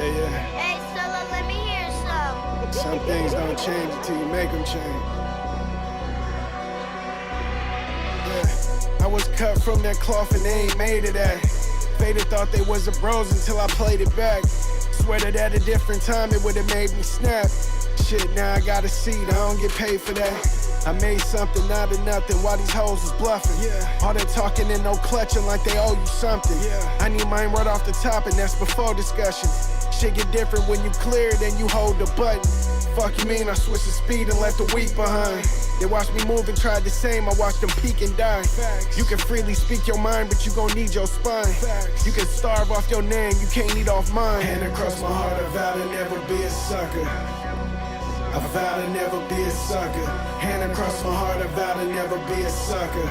Yeah. Hey, Stella, let me hear some. Some things don't change until you make them change. Yeah. I was cut from that cloth and they ain't made of that. Faded thought they was the bros until I played it back. Swear that at a different time it would've made me snap. Shit, now I got a seat, I don't get paid for that. I made something out of nothing while these hoes was bluffing. Yeah. All that talking and no clutching like they owe you something. Yeah. I need mine right off the top and that's before discussion. Shit get different when you clear it and you hold the button. Fuck you mean I switched the speed and left the weak behind. They watched me move and tried the same, I watched them peak and die. Facts. You can freely speak your mind, but you gon' need your spine. Facts. You can starve off your name, you can't eat off mine. Hand across my heart, I vow to never be a sucker. I vow to never be a sucker. Hand across my heart, I vow to never be a sucker.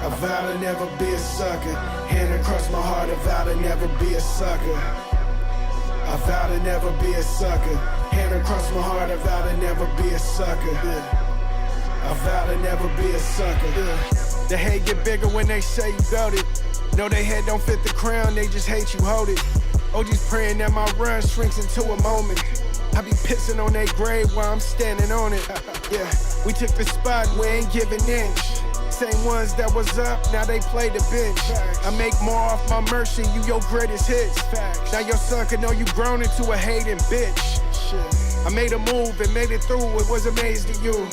I vow to never be a sucker. Hand across my heart, I vow to never be a sucker. I vow to never be a sucker. Hand across my heart, I vow to never be a sucker. I vow to never be a sucker. The hate get bigger when they say you got it. No, they head don't fit the crown, they just hate you hold it. OG's praying that my run shrinks into a moment. I be pissing on their grave while I'm standing on it. Yeah, we took the spot and we ain't giving inch. Same ones that was up, now they play the bench. I make more off my mercy, you your greatest hits. Now your son can know you grown into a hating bitch. I made a move and made it through, it was amazing to you.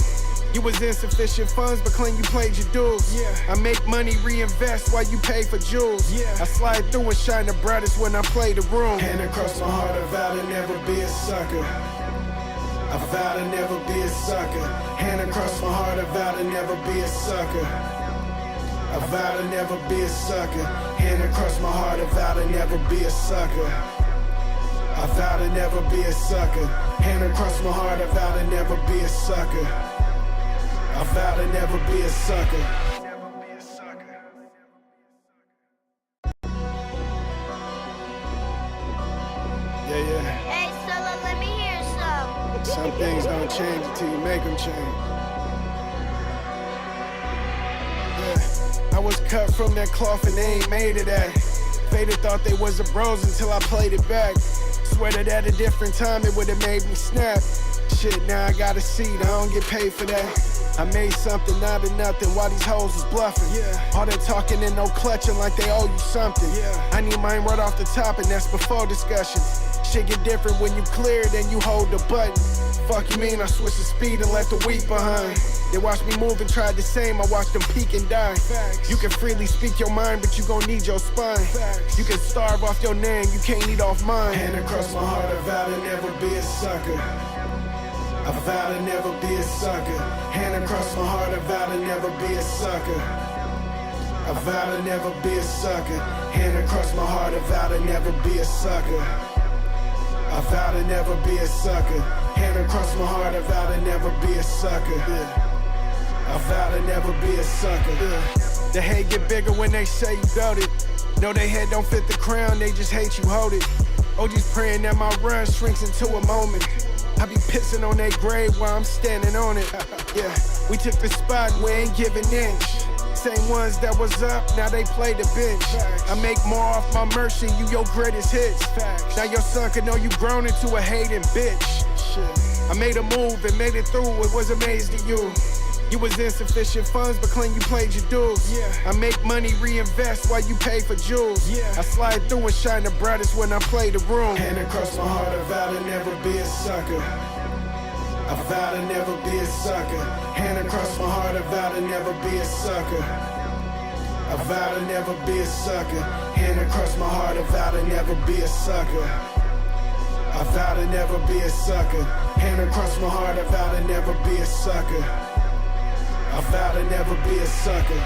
You was insufficient funds, but claim you played your dues. I make money, reinvest while you pay for jewels. I slide through and shine the brightest when I play the room. Hand across my heart, I vow to never be a sucker. I vow to never be a sucker. Hand across my heart, I vow to never be a sucker. I vow to never be a sucker. Hand across my heart, I vow to never be a sucker. I vow to never be a sucker. Hand across my heart, I vow to never be a sucker. I vow to never be a sucker. Yeah. Hey, Stella, let me hear some. Some things don't change until you make them change. Yeah. I was cut from that cloth and they ain't made of that. Faded thought they was the bros until I played it back. Swear that at a different time it would've made me snap. Shit, now I got a seat, I don't get paid for that. I made something out of nothing while these hoes was bluffing. Yeah. All that talking and no clutching like they owe you something. Yeah. I need mine right off the top and that's before discussion. Shit get different when you clear it and you hold the button. Fuck you mean I switched the speed and left the weak behind. They watched me move and tried the same, I watched them peak and die. Facts. You can freely speak your mind, but you gon' need your spine. Facts. You can starve off your name, you can't eat off mine. Hand across my heart, I vow to never be a sucker. I vow to never be a sucker. Hand across my heart, I vow to never be a sucker. I vow to never be a sucker. Hand across my heart, I vow to never be a sucker. I vow to never be a sucker. Hand across my heart, I vow to never be a sucker. I vow to never be a sucker. The hate get bigger when they say you got it. No, they head don't fit the crown, they just hate you hold it. OG's praying that my run shrinks into a moment. I be pissing on their grave while I'm standing on it. Yeah, we took the spot and we ain't giving inch. Same ones that was up, now they play the bench. I make more off my mercy, you your greatest hits. Now your son can know you grown into a hating bitch. I made a move and made it through, it was amazing to you. You was insufficient funds, but claim you played your dues. I make money, reinvest while you pay for jewels. I slide through and shine the brightest when I play the room. Hand across my heart, I vow to never be a sucker. I vow to never be a sucker. Hand across my heart, I vow to never be a sucker. I vow to never be a sucker. Hand across my heart, I vow to never be a sucker. I vow to never be a sucker. Hand across my heart, I vow to never be a sucker. I vow to never be a sucker.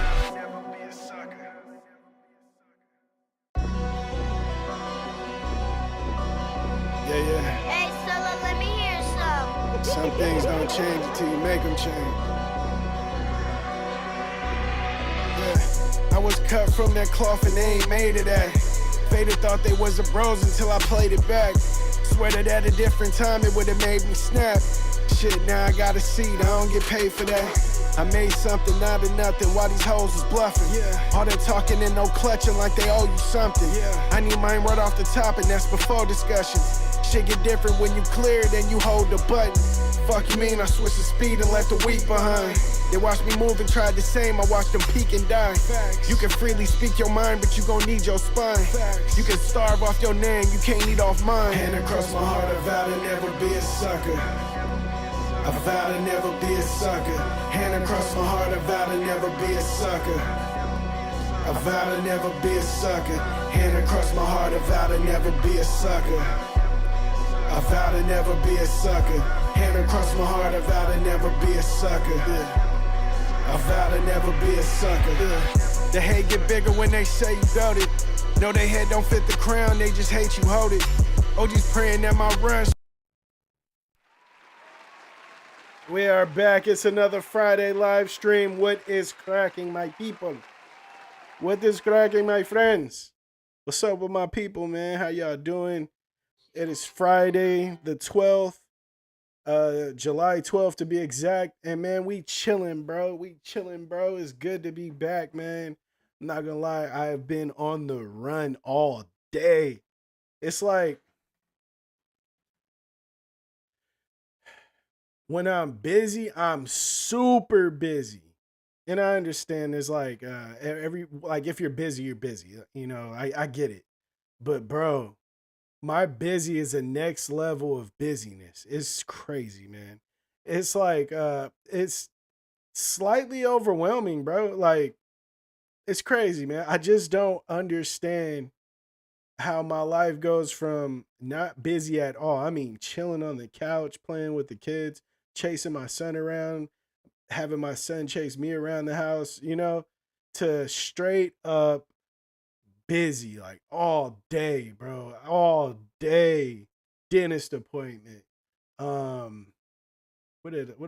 Yeah. Hey, Stella, let me hear some. Some things don't change until you make them change. Yeah. I was cut from that cloth and they ain't made of that. Faded thought they was the bros until I played it back. Swear that at a different time it would've made me snap. Shit, now I got a seat, I don't get paid for that. I made something out of nothing while these hoes was bluffing. Yeah. All that talking and no clutching like they owe you something. Yeah. I need mine right off the top, and that's before discussions. Shit get different when you clear it and you hold the button. Fuck you mean I switched the speed and left the weak behind. They watched me move and tried the same, I watched them peak and die. Facts. You can freely speak your mind, but you gon' need your spine. Facts. You can starve off your name, you can't eat off mine. Hand across my heart, I vow to never be a sucker. I vow to never be a sucker. Hand across my heart, I vow to never be a sucker. I vow to never be a sucker. Hand across my heart, I vow to never be a sucker. I vow to never be a sucker. Hand across my heart, I vow to never be a sucker. I vow to never be a sucker. The hate get bigger when they say you doubt it. No, they head don't fit the crown, they just hate you hold it. OG's praying that my run. We are back. It's another Friday live stream. What is cracking, my people? What is cracking, my friends? What's up with my people, man? How y'all doing? It is Friday the 12th, July 12th to be exact. And man, we chilling, bro. We chilling, bro. It's good to be back, man. I'm not gonna lie, I have been on the run all day. It's like when I'm busy, I'm super busy. And I understand there's like if you're busy, you're busy. You know, I get it. But bro, my busy is a next level of busyness. It's crazy, man. It's like it's slightly overwhelming, bro. Like it's crazy, man. I just don't understand how my life goes from not busy at all. I mean, chilling on the couch, playing with the kids, chasing my son around, having my son chase me around the house, you know, to straight up busy like all day, bro. All day. Dentist appointment. What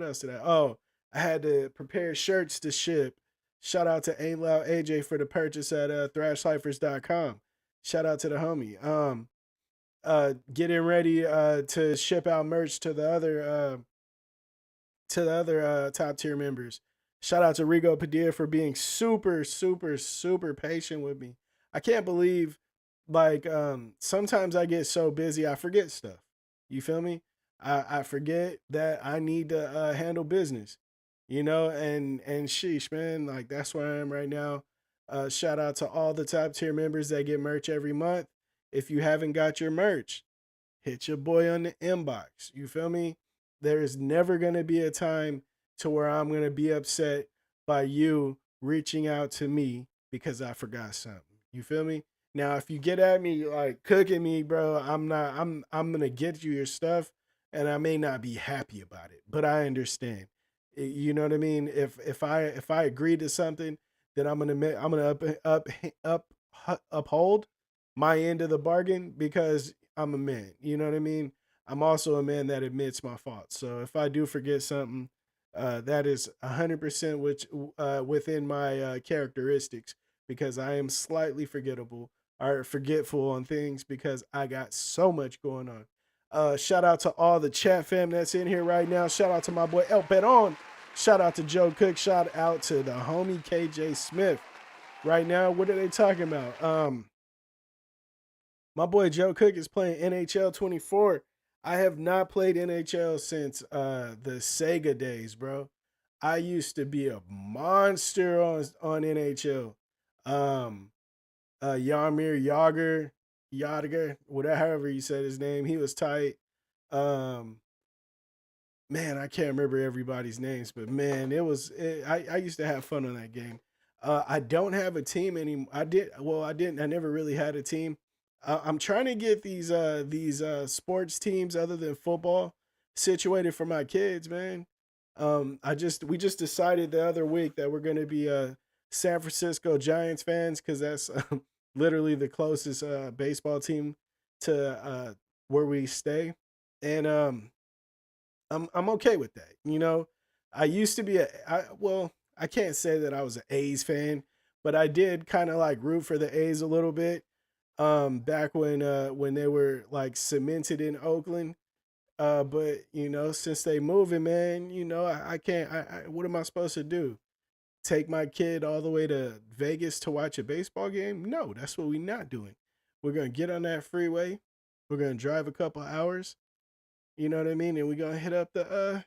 else did I? Oh, I had to prepare shirts to ship. Shout out to Ain't Loud AJ for the purchase at thrashcyphers.com. Shout out to the homie. Getting ready to ship out merch to the other top tier members. Shout out to Rigo Padilla for being super, super, super patient with me. I can't believe, like, sometimes I get so busy I forget stuff. You feel me? I forget that I need to handle business, you know, and sheesh, man, like that's where I am right now. Shout out to all the top tier members that get merch every month. If you haven't got your merch, hit your boy on the inbox. You feel me? There is never going to be a time to where I'm going to be upset by you reaching out to me because I forgot something. You feel me? Now, if you get at me like cooking me, bro, I'm going to get you your stuff and I may not be happy about it, but I understand. You know what I mean? If I agree to something, then I'm going to uphold my end of the bargain because I'm a man. You know what I mean? I'm also a man that admits my faults. So if I do forget something, that is 100% within my characteristics because I am slightly forgettable or forgetful on things because I got so much going on. Shout out to all the chat fam that's in here right now. Shout out to my boy El Peron. Shout out to Joe Cook. Shout out to the homie KJ Smith. Right now, what are they talking about? My boy Joe Cook is playing NHL 24. I have not played NHL since the Sega days, bro. I used to be a monster on NHL. Yarmir Yager, whatever however you said his name, he was tight. Man, I can't remember everybody's names, but man, I used to have fun on that game. I don't have a team anymore. I didn't. I never really had a team. I'm trying to get these sports teams other than football situated for my kids, man. We just decided the other week that we're gonna be San Francisco Giants fans because that's literally the closest baseball team to where we stay, and I'm okay with that. You know, I used to be I can't say that I was an A's fan, but I did kind of like root for the A's a little bit back when they were like cemented in Oakland. But you know, since they moving, man, you know, I can't. What am I supposed to do? Take my kid all the way to Vegas to watch a baseball game? No, that's what we're not doing. We're gonna get on that freeway. We're gonna drive a couple hours. You know what I mean? And we're gonna hit up that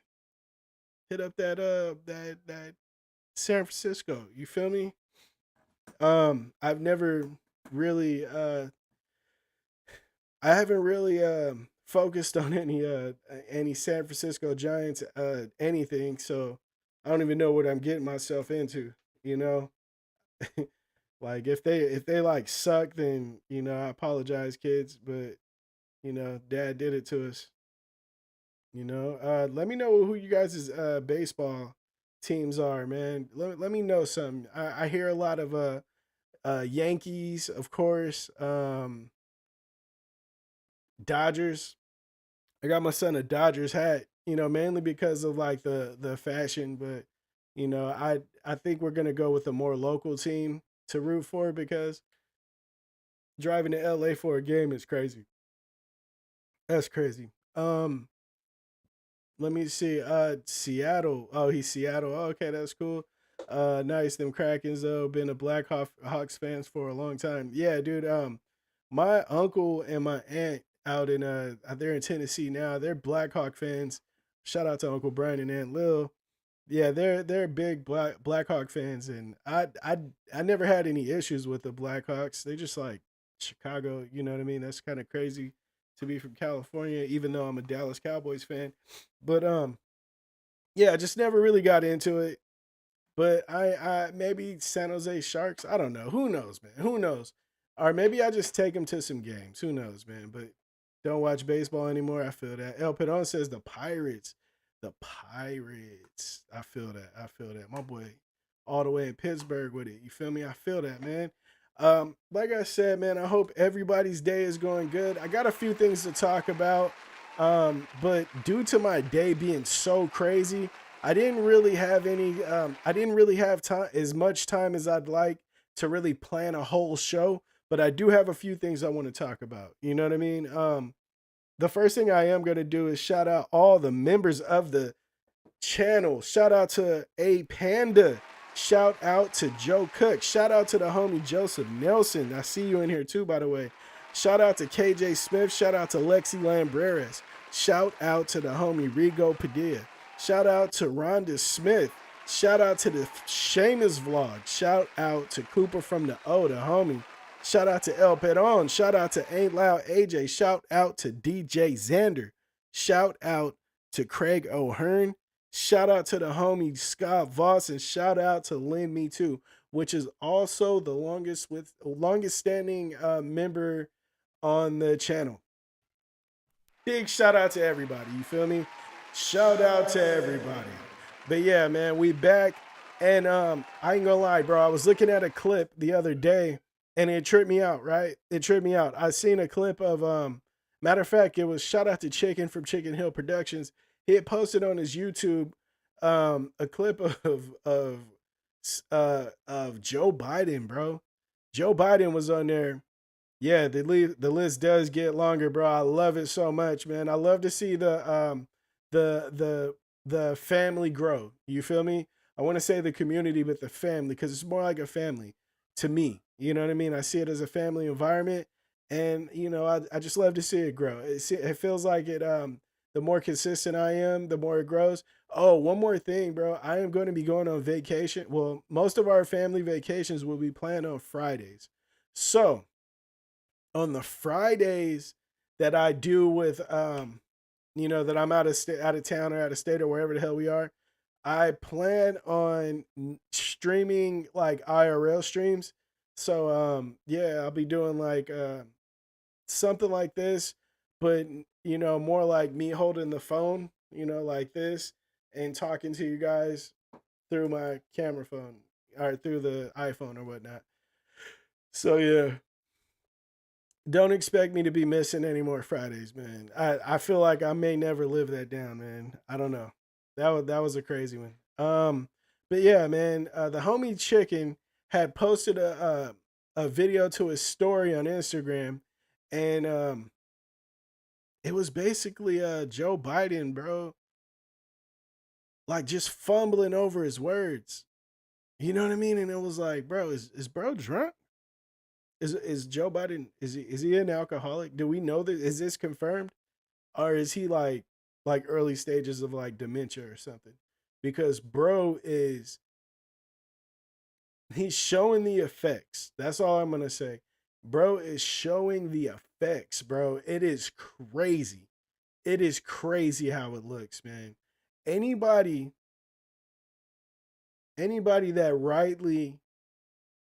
San Francisco. You feel me? I've never really I haven't really focused on any San Francisco Giants anything, so I don't even know what I'm getting myself into, you know? Like if they like suck, then you know, I apologize, kids, but you know, dad did it to us. You know, let me know who you guys' baseball teams are, man. Let me know something. I hear a lot of Yankees, of course, Dodgers. I got my son a Dodgers hat, you know, mainly because of like the fashion, but you know, I think we're gonna go with a more local team to root for because driving to LA for a game is crazy. That's crazy. Let me see. Seattle. Oh, he's Seattle. Oh, okay, that's cool. Nice. Them Krakens though. Been a Hawks fans for a long time. Yeah, dude. My uncle and my aunt out in they're in Tennessee now. They're Blackhawk fans. Shout out to Uncle Brian and Aunt Lil. Yeah, they're big Blackhawk fans, and I never had any issues with the Blackhawks. They just like Chicago. You know what I mean? That's kind of crazy to be from California, even though I'm a Dallas Cowboys fan. But yeah, I just never really got into it. But I maybe San Jose Sharks. I don't know. Who knows, man? Who knows? Or maybe I just take them to some games. Who knows, man? But don't watch baseball anymore. I feel that. El Pedon says the Pirates. The Pirates. I feel that. I feel that. My boy, all the way in Pittsburgh with it. You feel me? I feel that, man. Like I said, man, I hope everybody's day is going good. I got a few things to talk about. But due to my day being so crazy, I didn't really have time as much time as I'd like to really plan a whole show, but I do have a few things I want to talk about. You know what I mean? The first thing I am going to do is shout out all the members of the channel. Shout out to A Panda. Shout out to Joe Cook. Shout out to the homie Joseph Nelson. I see you in here too, by the way. Shout out to KJ Smith. Shout out to Lexi Lambreras. Shout out to the homie Rigo Padilla. Shout out to Rhonda Smith. Shout out to the Seamus vlog. Shout out to Cooper from the O, the homie. Shout out to El Peron. Shout out to Ain't Loud AJ. Shout out to DJ Xander. Shout out to Craig O'Hearn. Shout out to the homie Scott Voss, and shout out to Lend Me Too, which is also the longest standing member on the channel. Big shout out to everybody. You feel me? Shout out to everybody. But yeah, man, we back. And I ain't gonna lie, bro. I was looking at a clip the other day and it tripped me out, right? It tripped me out. I seen a clip of matter of fact, it was shout out to Chicken from Chicken Hill Productions. He had posted on his YouTube a clip of Joe Biden, bro. Joe Biden was on there. Yeah, the list does get longer, bro. I love it so much, man. I love to see the family grow. You feel me? I want to say the community, but the family, because it's more like a family to me. You know what I mean? I see it as a family environment, and you know, I just love to see it grow. It feels like it. The more consistent I am, the more it grows. Oh, one more thing, bro. I am going to be going on vacation. Well, most of our family vacations will be planned on Fridays. So on the Fridays that I do with you know, that I'm out of town or out of state or wherever the hell we are, I plan on streaming like IRL streams. So yeah, I'll be doing like something like this, but you know, more like me holding the phone, you know, like this and talking to you guys through my camera phone or through the iPhone or whatnot. So yeah, don't expect me to be missing any more Fridays, man. I feel like I may never live that down, man. I don't know. That was a crazy one. But yeah, man. The homie Chicken had posted a video to his story on Instagram, and it was basically Joe Biden, bro, like just fumbling over his words. You know what I mean? And it was like, bro, is bro drunk? Is Joe Biden, is he an alcoholic? Do we know that? Is this confirmed? Or is he like early stages of like dementia or something? Because bro is he's showing the effects. That's all I'm gonna say. Bro is showing the effects, bro. It is crazy. It is crazy how it looks, man. Anybody, anybody that rightly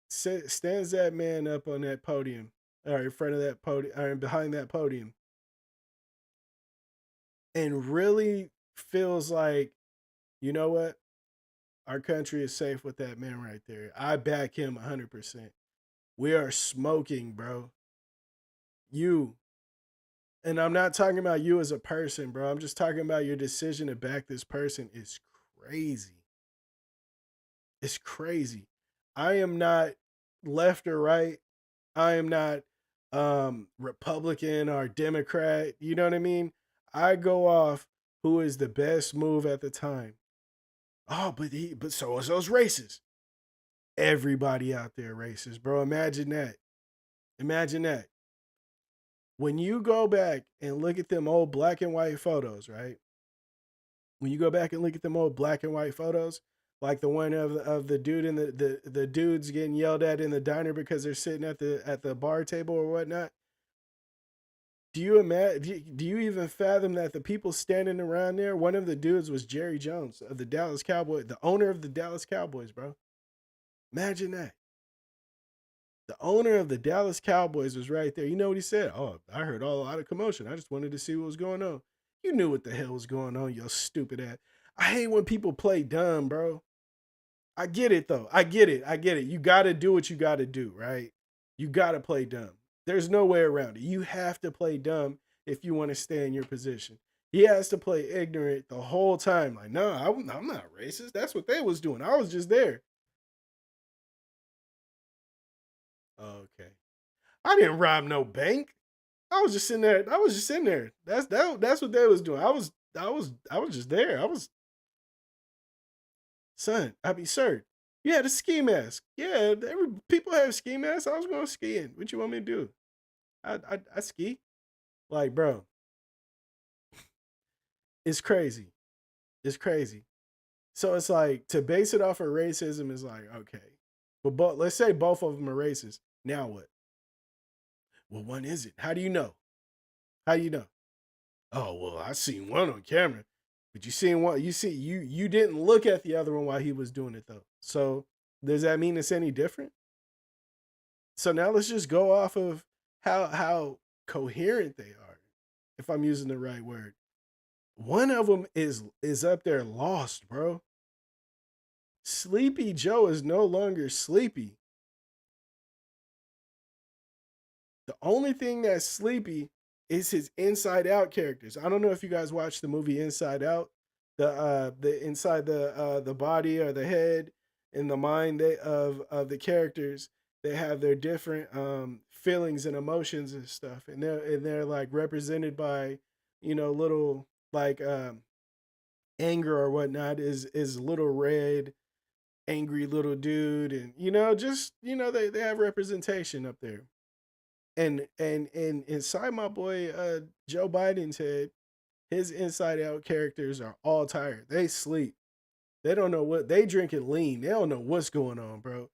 stands that man up on that podium, or in front of that podium, or behind that podium, and really feels like, you know what, our country is safe with that man right there. I back him 100%. We are smoking, bro. You, and I'm not talking about you as a person, bro. I'm just talking about your decision to back this person is crazy. It's crazy. I am not left or right. I am not Republican or Democrat. You know what I mean? I go off who is the best move at the time. Oh, but so is those racist. Everybody out there racist, bro. Imagine that. Imagine that. When you go back and look at them old black and white photos, right? When you go back and look at them old black and white photos, like the one of the dude and the dudes getting yelled at in the diner because they're sitting at the bar table or whatnot. Do you imagine? Do you even fathom that the people standing around there? One of the dudes was Jerry Jones of the Dallas Cowboys, the owner of the Dallas Cowboys, bro. Imagine that. The owner of the Dallas Cowboys was right there. You know what he said? Oh, I heard a lot of commotion. I just wanted to see what was going on. You knew what the hell was going on, yo stupid ass. I hate when people play dumb, bro. I get it though. I get it. I get it. You got to do what you got to do, right? You got to play dumb. There's no way around it. You have to play dumb if you want to stay in your position. He has to play ignorant the whole time. Like, no, I'm not racist. That's what they was doing. I was just there. Okay. I didn't rob no bank. I was just sitting there. I was just sitting there. That's what they was doing. I was just there. I was son. I mean, sir. You had a ski mask. Yeah, people have ski masks. I was going skiing. What you want me to do? I ski. Like, bro, it's crazy. It's crazy. So it's like to base it off of racism is like okay, but let's say both of them are racist. Now what? Well, one isn't. How do you know? How do you know? Oh well, I seen one on camera, but you seen one. You didn't look at the other one while he was doing it though. So does that mean it's any different? So now let's just go off of how coherent they are, if I'm using the right word. One of them is up there lost, bro. Sleepy Joe is no longer sleepy. The only thing that's sleepy is his Inside Out characters. I don't know if you guys watched the movie Inside Out. The inside the body or the head and the mind of the characters, they have their different feelings and emotions and stuff. And they're like represented by, little like anger or whatnot is little red angry little dude, and just they have representation up there. And inside my boy Joe Biden's head, his Inside Out characters are all tired. They sleep. They don't know what they drinking lean. They don't know what's going on, bro.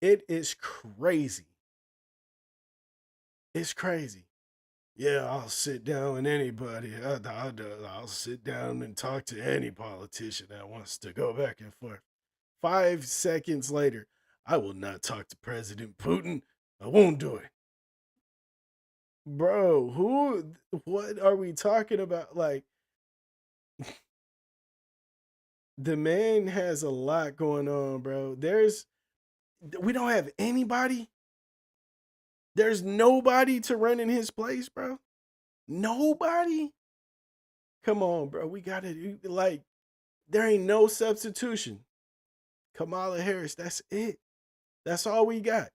It is crazy. It's crazy. Yeah, I'll sit down with anybody. I'll sit down and talk to any politician that wants to go back and forth. 5 seconds later, I will not talk to President Putin. I won't do it. Bro, what are we talking about? Like, the man has a lot going on, bro. We don't have anybody. There's nobody to run in his place, bro. Nobody. Come on, bro. We gotta like, there ain't no substitution. Kamala Harris, that's it. That's all we got.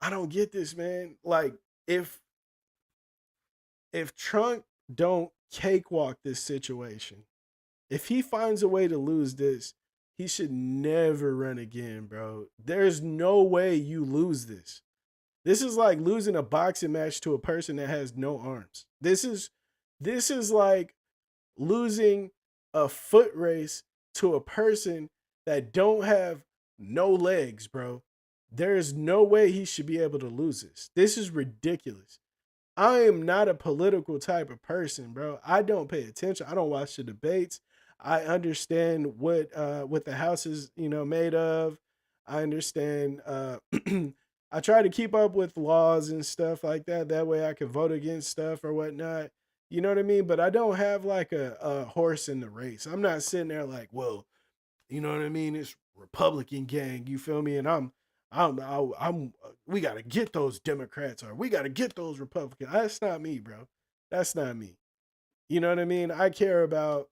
I don't get this, man. Like, if if Trump don't cakewalk this situation, if he finds a way to lose this, he should never run again, bro. There's no way you lose this. This is like losing a boxing match to a person that has no arms. This is like losing a foot race to a person that don't have no legs, bro. There is no way he should be able to lose this. This is ridiculous. I am not a political type of person, bro. I don't pay attention. I don't watch the debates. I understand what the house is, made of. I understand I try to keep up with laws and stuff like that. That way I can vote against stuff or whatnot. You know what I mean? But I don't have like a horse in the race. I'm not sitting there like, well, you know what I mean? It's Republican gang. You feel me? And we got to get those Democrats or we got to get those Republicans. That's not me, bro. That's not me. You know what I mean? I care about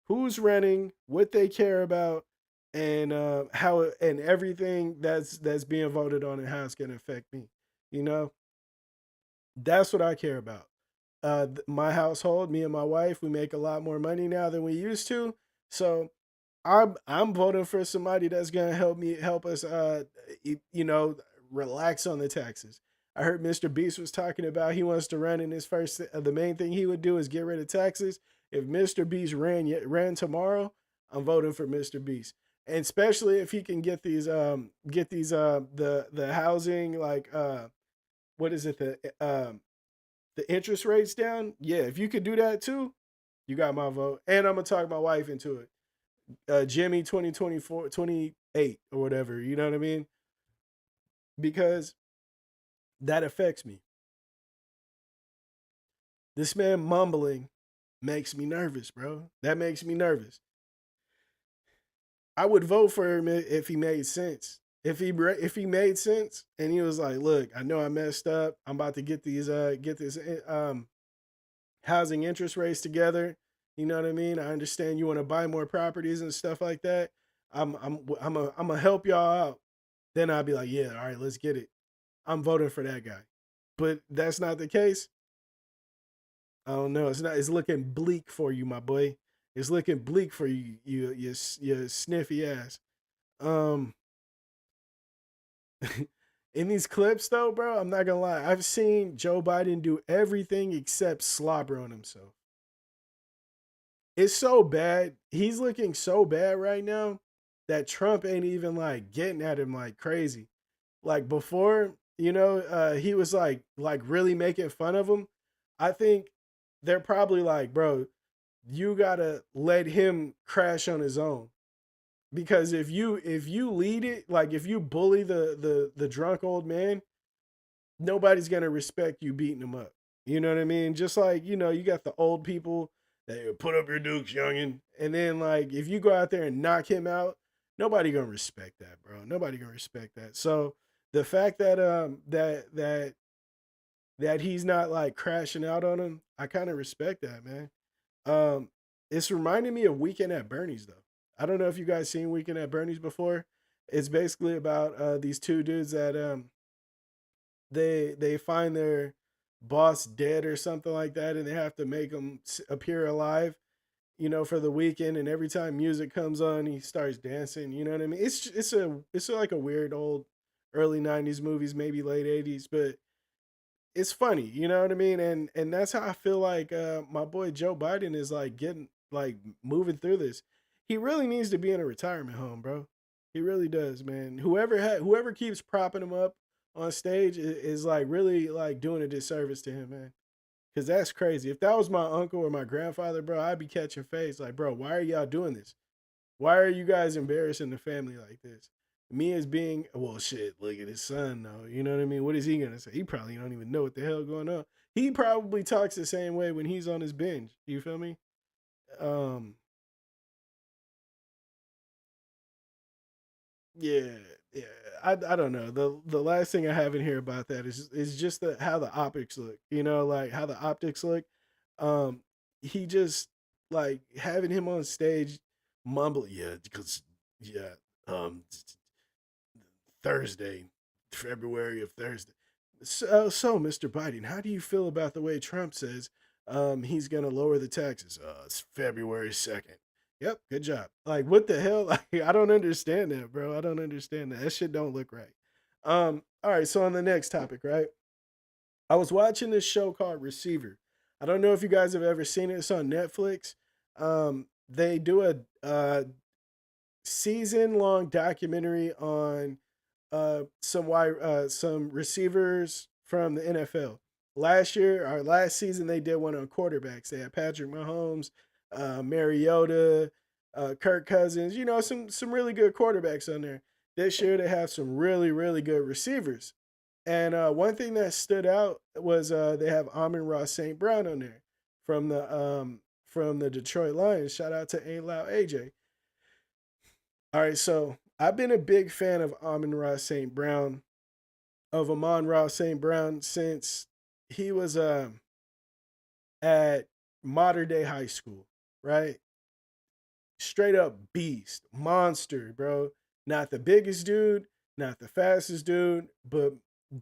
who's running, what they care about, and how and everything that's being voted on and how it's going to affect me. You know, that's what I care about. My household, me and my wife, we make a lot more money now than we used to. So I'm voting for somebody that's gonna help us relax on the taxes. I heard Mr. Beast was talking about he wants to run in his first the main thing he would do is get rid of taxes. If Mr. Beast ran tomorrow, I'm voting for Mr. Beast. And especially if he can get these the housing like what is it the interest rates down. Yeah, if you could do that too, you got my vote. And I'm gonna talk my wife into it. Jimmy 2024 28 or whatever, you know what I mean? Because that affects me. This man mumbling makes me nervous, bro. That makes me nervous. I would vote for him if he made sense. If he made sense and he was like, "Look, I know I messed up. I'm about to get this housing interest rates together. You know what I mean? I understand you want to buy more properties and stuff like that. I'm gonna help y'all out." Then I'd be like, "Yeah, all right, let's get it." I'm voting for that guy. But that's not the case. I don't know. It's not. It's looking bleak for you, my boy. It's looking bleak for you, you sniffy ass. Um, in these clips though, bro, I'm not gonna lie. I've seen Joe Biden do everything except slobber on himself. It's so bad. He's looking so bad right now that Trump ain't even like getting at him like crazy. Like before, he was like really making fun of him. I think they're probably like, bro, you gotta let him crash on his own. Because if you lead it, like if you bully the drunk old man, nobody's gonna respect you beating him up. You know what I mean? Just like, you got the old people that put up your dukes, youngin. And then like if you go out there and knock him out, nobody gonna respect that, bro. Nobody gonna respect that. So the fact that that he's not like crashing out on him, I kind of respect that, man. Um, it's reminding me of Weekend at Bernie's though. I don't know if you guys seen Weekend at Bernie's before. It's basically about these two dudes that they find their boss dead or something like that, and they have to make him appear alive, for the weekend. And every time music comes on, he starts dancing. You know what I mean? It's like a weird old early '90s movies, maybe late '80s, but it's funny. You know what I mean? And that's how I feel like my boy Joe Biden is like getting like moving through this. He really needs to be in a retirement home, bro. He really does, man. Whoever keeps propping him up on stage is like really like doing a disservice to him, man. Cause that's crazy. If that was my uncle or my grandfather, bro, I'd be catching face like, bro, why are y'all doing this? Why are you guys embarrassing the family like this? Me as being, well, shit, look at his son, though. You know what I mean? What is he gonna say? He probably don't even know what the hell going on. He probably talks the same way when he's on his binge. You feel me? Um, yeah, yeah. I don't know. The last thing I have in here about that is just how the optics look. Like how the optics look. Um, he just like having him on stage mumbling, yeah, because yeah, Thursday, February of Thursday. So, Mr. Biden, how do you feel about the way Trump says he's going to lower the taxes? It's February 2nd. Yep, good job. Like, what the hell? Like, I don't understand that, bro. I don't understand that. That shit don't look right. All right, so on the next topic, right? I was watching this show called Receiver. I don't know if you guys have ever seen it. It's on Netflix. They do a season long documentary on some receivers from the NFL. Last year, or last season, they did one on quarterbacks. They had Patrick Mahomes, Mariota, Kirk Cousins. You know, some really good quarterbacks on there. This year, they have some really good receivers. And one thing that stood out was they have Amon-Ra St. Brown on there from the Detroit Lions. Shout out to Ain't Loud AJ. All right, so I've been a big fan of Amon-Ra St. Brown since he was at Modern Day High School, right? Straight up beast, monster, bro. Not the biggest dude, not the fastest dude, but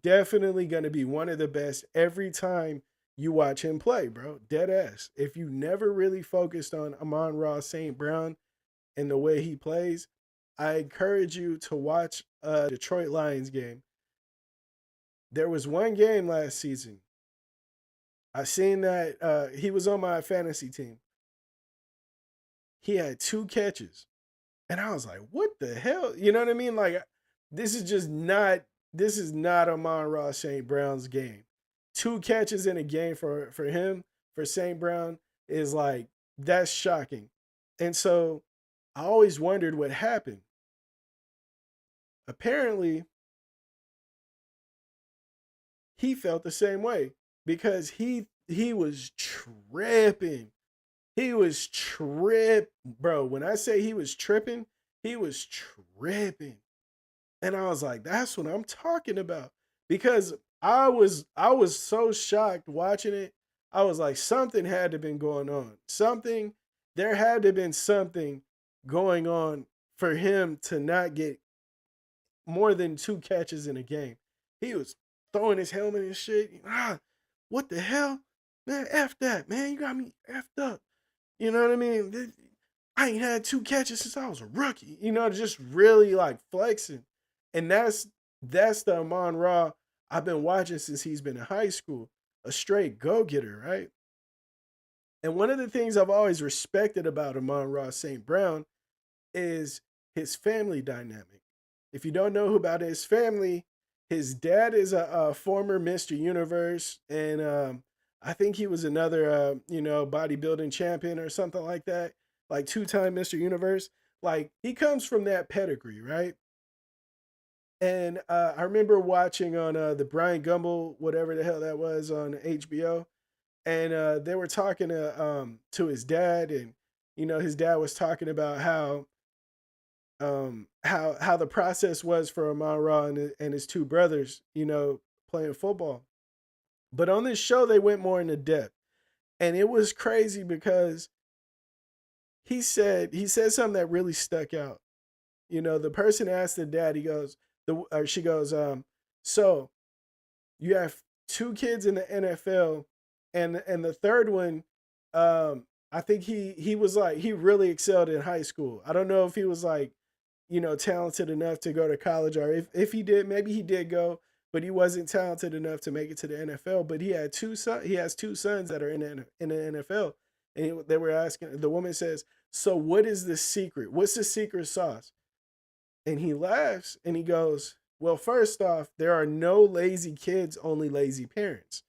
definitely gonna be one of the best every time you watch him play, bro. Dead ass. If you never really focused on Amon-Ra St. Brown and the way he plays, I encourage you to watch a Detroit Lions game. There was one game last season. I seen that he was on my fantasy team. He had 2 catches. And I was like, what the hell? You know what I mean? Like, this is just not Amon-Ra St. Brown's game. 2 catches in a game for him, for St. Brown, is like, that's shocking. And so I always wondered what happened. Apparently, he felt the same way because he was tripping. He was bro. When I say he was tripping, he was tripping. And I was like, that's what I'm talking about. Because I was so shocked watching it. I was like, something had to have been going on. There had to have been something going on for him to not get more than 2 catches in a game. He was throwing his helmet and shit. What the hell? Man, F that, man. You got me effed up. You know what I mean? I ain't had 2 catches since I was a rookie. You know, just really like flexing. And that's the Amon-Ra I've been watching since he's been in high school. A straight go-getter, right? And one of the things I've always respected about Amon-Ra St. Brown is his family dynamic. If you don't know about his family, his dad is a former Mr. Universe, and I think he was another, bodybuilding champion or something like that, like 2-time Mr. Universe. Like, he comes from that pedigree, right? And I remember watching on the Brian Gumble, whatever the hell that was, on HBO, and they were talking to his dad, and his dad was talking about how the process was for Amon-Ra and his 2 brothers, playing football. But on this show, they went more into depth, and it was crazy because he said something that really stuck out. The person asked the dad, she goes, so you have 2 kids in the NFL, and the third one, I think he was like, he really excelled in high school. I don't know if he was like, talented enough to go to college, or if he did, maybe he did go, but he wasn't talented enough to make it to the NFL. But he has 2 sons that are in the NFL, and they were asking. The woman says, "So what is the secret? What's the secret sauce?" And he laughs and he goes, "Well, first off, there are no lazy kids, only lazy parents."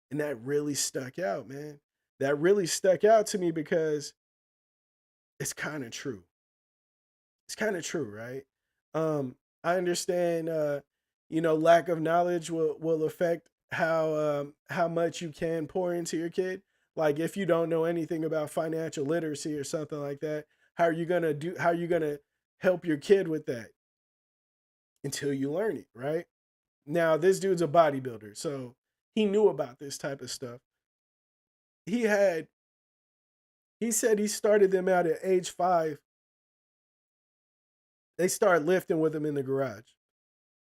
And that really stuck out, man. That really stuck out to me because it's kind of true. It's kind of true, right? I understand, lack of knowledge will affect how much you can pour into your kid. Like, if you don't know anything about financial literacy or something like that, how are you gonna help your kid with that until you learn it, right? Now, this dude's a bodybuilder, so he knew about this type of stuff. He had he said he started them out at age 5. They start lifting with him in the garage.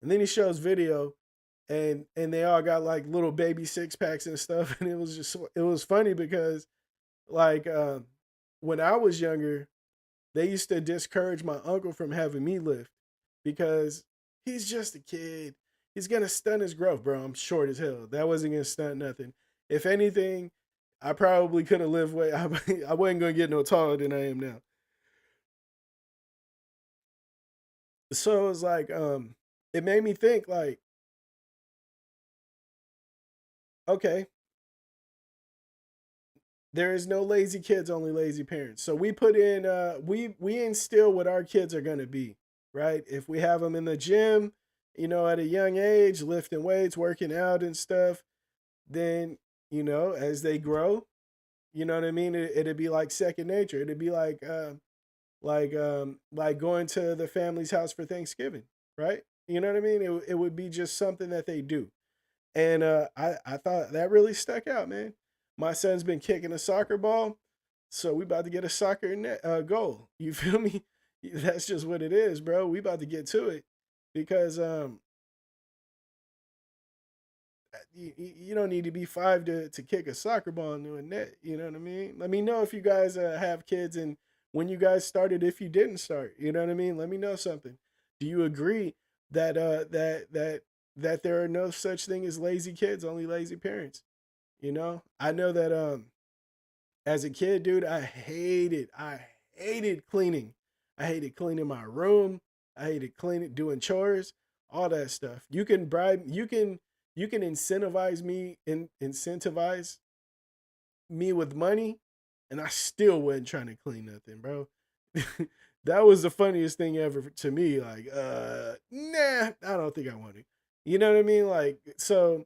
And then he shows video. and they all got like little baby six packs and stuff, and it was funny because like when I was younger, they used to discourage my uncle from having me lift because he's just a kid. He's gonna stunt his growth, bro. I'm short as hell. That wasn't gonna stunt nothing. If anything, I probably could have lived way. I wasn't gonna get no taller than I am now. So it was like, it made me think like, okay, there is no lazy kids, only lazy parents. So we put in, we instill what our kids are gonna be, right? If we have them in the gym, at a young age, lifting weights, working out and stuff, then as they grow, you know what I mean. It'd be like second nature. It'd be like going to the family's house for Thanksgiving, right? You know what I mean. It would be just something that they do. And I thought that really stuck out, man. My son's been kicking a soccer ball, so we about to get a soccer net goal. You feel me? That's just what it is, bro. We about to get to it because you don't need to be five to kick a soccer ball into a net. You know what I mean? Let me know if you guys have kids and when you guys started. If you didn't start, you know what I mean. Let me know something. Do you agree that that there are no such thing as lazy kids, only lazy parents? I know that as a kid, dude, I hated cleaning. I hated cleaning my room. I hated cleaning, doing chores, all that stuff. You can incentivize me with money, and I still wasn't trying to clean nothing, bro. That was the funniest thing ever to me. Like, nah, I don't think I want to. You know what I mean? Like, so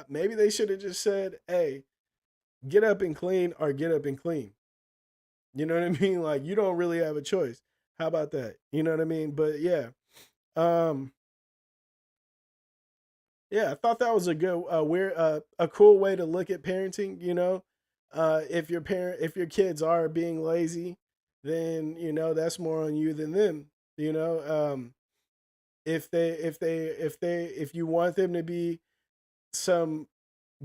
maybe they should have just said, "Hey, get up and clean, or get up and clean." You know what I mean? Like, you don't really have a choice. How about that? You know what I mean? But yeah, um, yeah, I thought that was a good, a cool way to look at parenting. If your kids are being lazy, then that's more on you than them. You know, if you want them to be some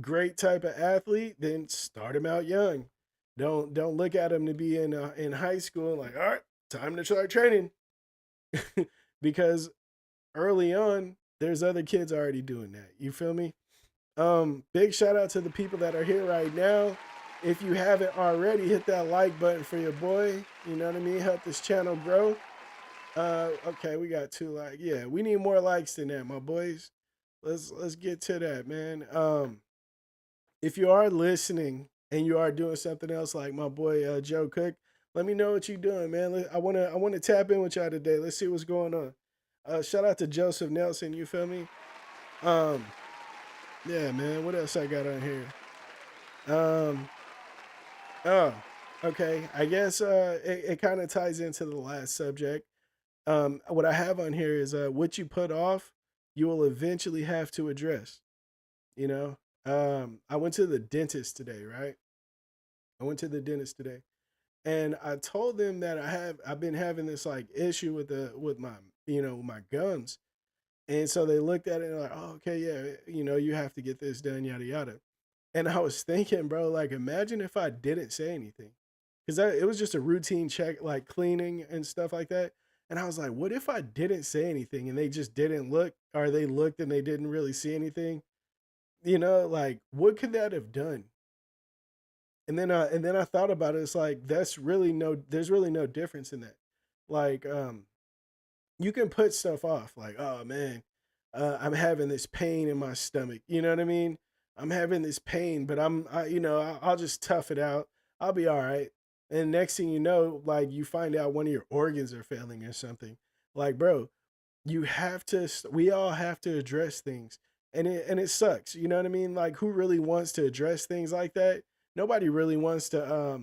great type of athlete, then start them out young. Don't look at them to be in high school and like, all right, time to start training, because early on there's other kids already doing that. You feel me? Big shout out to the people that are here right now. If you haven't already, hit that like button for your boy. You know what I mean? Help this channel grow. Okay, we got 2 likes. Yeah, we need more likes than that, my boys. Let's get to that, man. If you are listening and you are doing something else like my boy Joe Cook, let me know what you're doing, man. I wanna tap in with y'all today. Let's see what's going on. Shout out to Joseph Nelson. You feel me? Um, yeah, man. What else I got on here? Um, oh, okay. I guess it kind of ties into the last subject. What I have on here is what you put off, you will eventually have to address. You know, I went to the dentist today, right? I went to the dentist today, and I told them that I've been having this like issue with my my gums, and so they looked at it and like, oh, okay, yeah, you have to get this done, yada yada. And I was thinking, bro, like imagine if I didn't say anything, because it was just a routine check, like cleaning and stuff like that. And I was like, what if I didn't say anything and they just didn't look, or they looked and they didn't really see anything? Like what could that have done? And then I thought about it. It's like there's really no difference in that. Like you can put stuff off. Like, oh man, I'm having this pain in my stomach. You know what I mean? I'm having this pain, but I'll just tough it out. I'll be all right. And next thing you know, like you find out one of your organs are failing or something. Like, bro, we all have to address things, and it sucks. You know what I mean? Like, who really wants to address things like that? Nobody really wants to.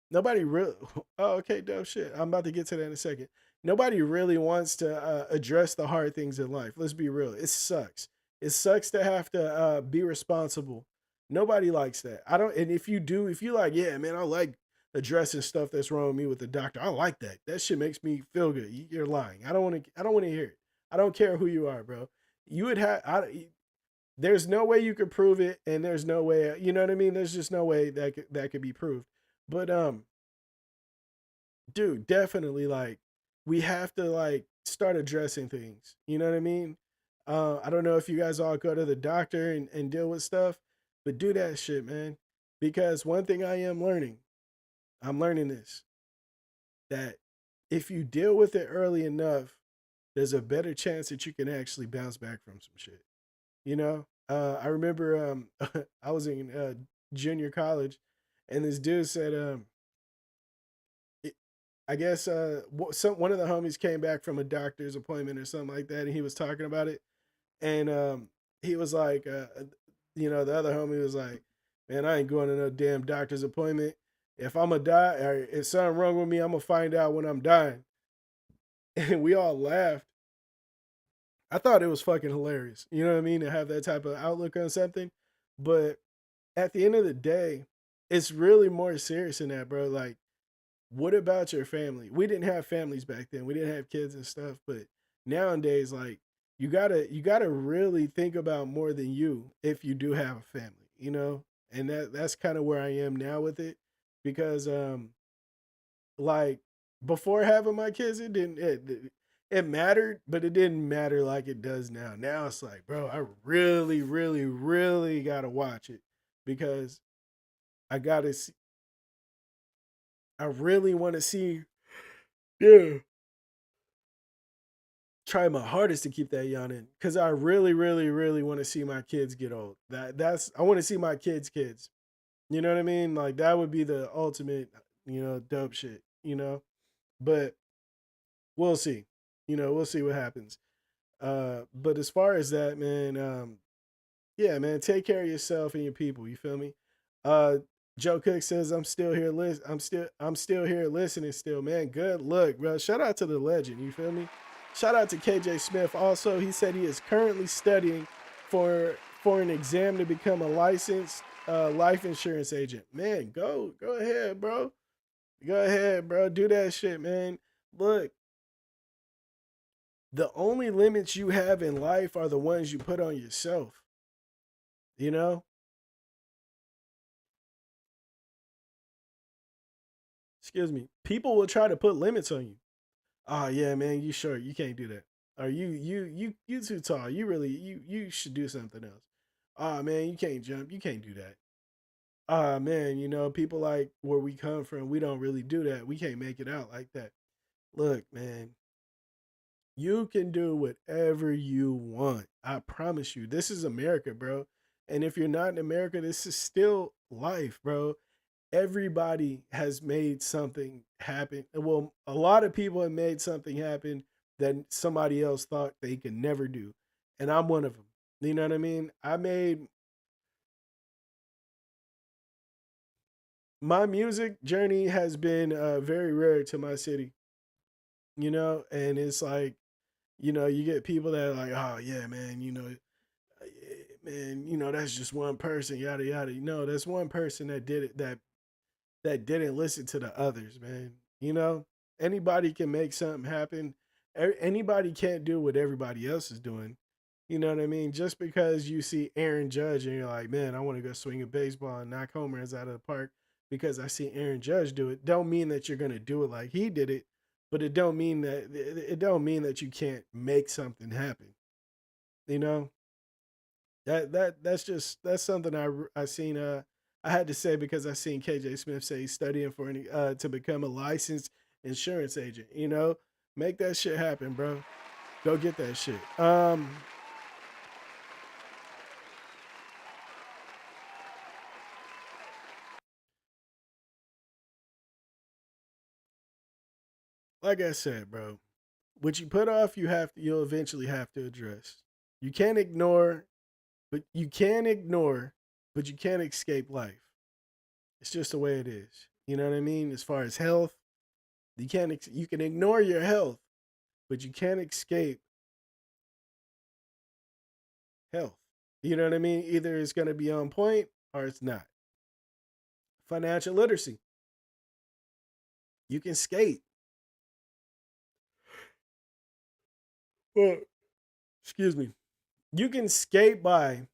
Nobody really. Oh, okay, dope shit. I'm about to get to that in a second. Nobody really wants to address the hard things in life. Let's be real. It sucks. It sucks to have to be responsible. Nobody likes that. I don't. And if you do, if you like, yeah, man, I like addressing stuff that's wrong with me with the doctor. I like that. That shit makes me feel good. You're lying. I don't want to. I don't want to hear it. I don't care who you are, bro. you would have. There's no way you could prove it, and there's no way. You know what I mean? There's just no way that could be proved. But dude, definitely like we have to like start addressing things. You know what I mean? I don't know if you guys all go to the doctor and deal with stuff, but do that shit, man. Because one thing I'm learning this, that if you deal with it early enough, there's a better chance that you can actually bounce back from some shit. You know, I remember I was in junior college, and this dude said, it, I guess one of the homies came back from a doctor's appointment or something like that, and he was talking about it, and he was like, the other homie was like, "Man, I ain't going to no damn doctor's appointment. If I'm gonna die, or if something wrong with me, I'm gonna find out when I'm dying." And we all laughed. I thought it was fucking hilarious. You know what I mean? To have that type of outlook on something. But at the end of the day, it's really more serious than that, bro. Like, what about your family? We didn't have families back then. We didn't have kids and stuff, but nowadays, like, you gotta really think about more than you if you do have a family, you know? And that's kind of where I am now with it. Because like before having my kids, it mattered, but it didn't matter like it does now. Now it's like, bro, I really, really, really gotta watch it because I gotta see. I really want to see. Yeah, try my hardest to keep that young in because I really, really, really want to see my kids get old. That's I want to see my kids. You know what I mean? Like that would be the ultimate, dope shit. But we'll see. We'll see what happens. But as far as that, man, yeah, man, take care of yourself and your people. You feel me? Uh, Joe Cook says I'm still here. I'm still here listening. Still, man. Good look, bro. Shout out to the legend. You feel me? Shout out to KJ Smith. Also, he said he is currently studying for an exam to become a licensed life insurance agent. Man, go ahead, bro. Go ahead, bro. Do that shit, man. Look, the only limits you have in life are the ones you put on yourself. You know? Excuse me. People will try to put limits on you. Oh yeah, man, you sure you can't do that. Or you too tall. You really you should do something else. Oh man, you can't jump. You can't do that. Ah man, people like where we come from, we don't really do that. We can't make it out like that. Look, man, you can do whatever you want. I promise you. This is America, bro. And if you're not in America, this is still life, bro. Everybody has made something happen. Well, a lot of people have made something happen that somebody else thought they could never do. And I'm one of them. You know what I mean? I made my music journey has been very rare to my city, and it's like, you get people that are like, oh, yeah, man, man, that's just one person, yada, yada. No, that's one person that did it, that didn't listen to the others, man. Anybody can make something happen. Anybody can't do what everybody else is doing. You know what I mean? Just because you see Aaron Judge and you're like, man, I want to go swing a baseball and knock homers out of the park because I see Aaron Judge do it, don't mean that you're gonna do it like he did it. But it don't mean that you can't make something happen. You know that's something I seen. I had to say because I seen KJ Smith say he's studying for to become a licensed insurance agent. Make that shit happen, bro. Go get that shit. Like I said, bro, what you put off, you'll eventually have to address. You can't ignore, but you can ignore, but you can't escape life. It's just the way it is. You know what I mean? As far as health, you can ignore your health, but you can't escape health. You know what I mean? Either it's going to be on point or it's not. Financial literacy. You can skate. Well, excuse me. You can skate by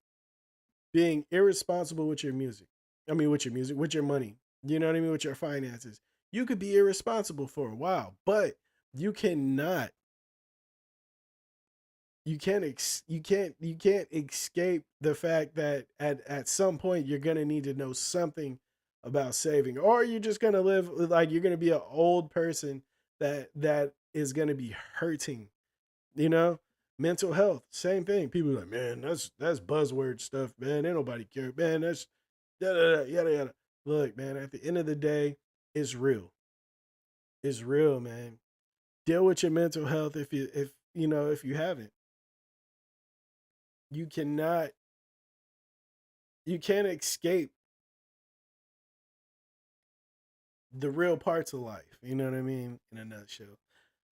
being irresponsible with your music. I mean, with your music, with your money. You know what I mean? With your finances. You could be irresponsible for a while, but you cannot. You can't escape the fact that at some point you're gonna need to know something about saving, or you're just gonna live like you're gonna be an old person that is gonna be hurting. You know, mental health, same thing. People are like, man, that's buzzword stuff, man. Ain't nobody care, man. That's yada yada yada yada. Look, man. At the end of the day, it's real. It's real, man. Deal with your mental health if you haven't. You cannot you can't escape the real parts of life. You know what I mean? In a nutshell.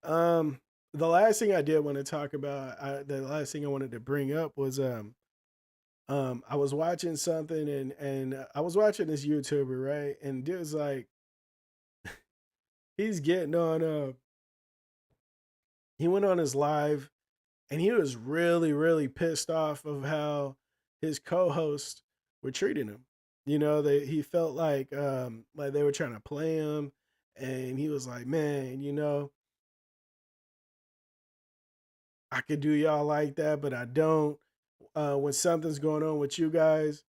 Um, the last thing I did want to talk about, the last thing I wanted to bring up was I was watching something and I was watching this YouTuber, right? And dude's like he's getting on he went on his live and he was really really pissed off of how his co-hosts were treating him. You know, he felt like they were trying to play him, and he was like, "Man, I could do y'all like that, but I don't. When something's going on with you guys,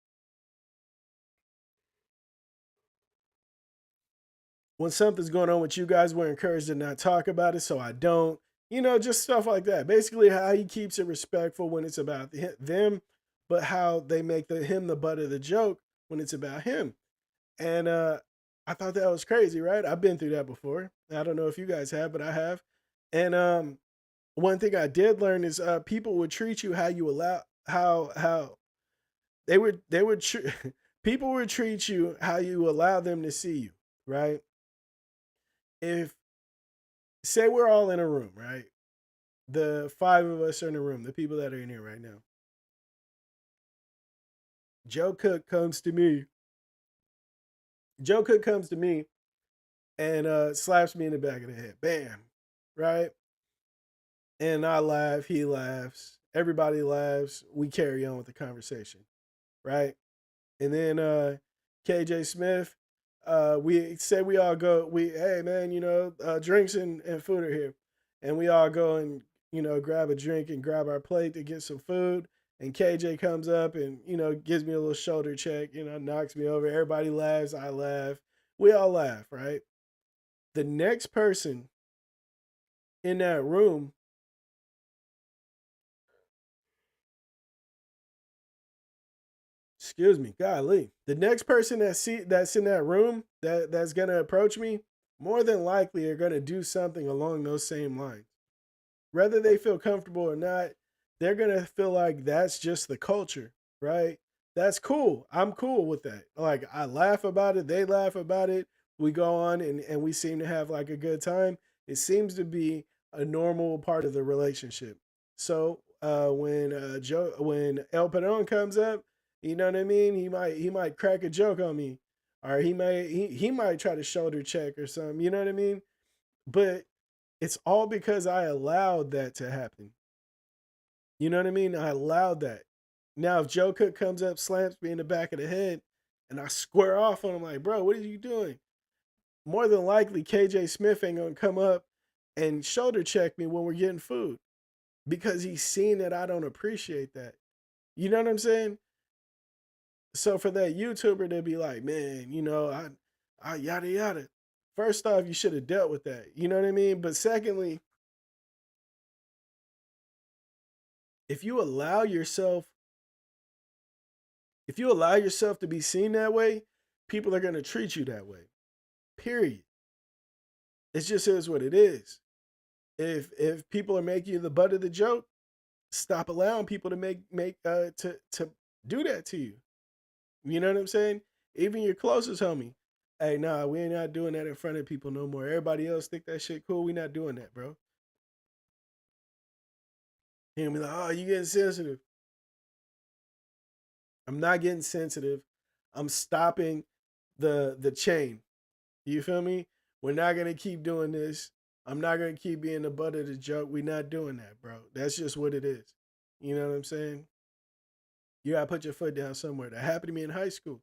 when something's going on with you guys, we're encouraged to not talk about it, so I don't. Just stuff like that. Basically, how he keeps it respectful when it's about them, but how they make him the butt of the joke when it's about him. And I thought that was crazy, right? I've been through that before. I don't know if you guys have, but I have. And one thing I did learn is people would treat you how you allow how they would people would treat you how you allow them to see you, right? If say we're all in a room, right? The five of us are in a room, the people that are in here right now. Joe Cook comes to me. Joe Cook comes to me and slaps me in the back of the head. Bam. Right? And I laugh, he laughs, everybody laughs, we carry on with the conversation. Right? And then KJ Smith, we say we all go, hey man, drinks and food are here. And we all go and, grab a drink and grab our plate to get some food. And KJ comes up and, gives me a little shoulder check, knocks me over. Everybody laughs, I laugh. We all laugh, right? The next person in that room, excuse me, golly, the next person that's in that room that's gonna approach me, more than likely are gonna do something along those same lines. Whether they feel comfortable or not, they're gonna feel like that's just the culture, right? That's cool. I'm cool with that. Like I laugh about it, they laugh about it. We go on and we seem to have like a good time. It seems to be a normal part of the relationship. So when El Peron comes up, you know what I mean? He might crack a joke on me, or he might try to shoulder check or something. You know what I mean? But it's all because I allowed that to happen. You know what I mean? I allowed that. Now, if Joe Cook comes up, slams me in the back of the head, and I square off on him like, bro, what are you doing? More than likely, KJ Smith ain't gonna come up and shoulder check me when we're getting food because he's seen that I don't appreciate that. You know what I'm saying? So for that YouTuber to be like, man, I yada yada. First off, you should have dealt with that. You know what I mean? But secondly, if you allow yourself if you allow yourself to be seen that way, people are going to treat you that way. Period. It just is what it is. If people are making you the butt of the joke, stop allowing people to to do that to you. You know what I'm saying? Even your closest homie. Hey, nah, we ain't not doing that in front of people no more. Everybody else think that shit cool. We not doing that, bro. He gonna be like, oh, you getting sensitive. I'm not getting sensitive. I'm stopping the chain. You feel me? We're not gonna keep doing this. I'm not gonna keep being the butt of the joke. We're not doing that, bro. That's just what it is. You know what I'm saying? You gotta put your foot down somewhere. That happened to me in high school.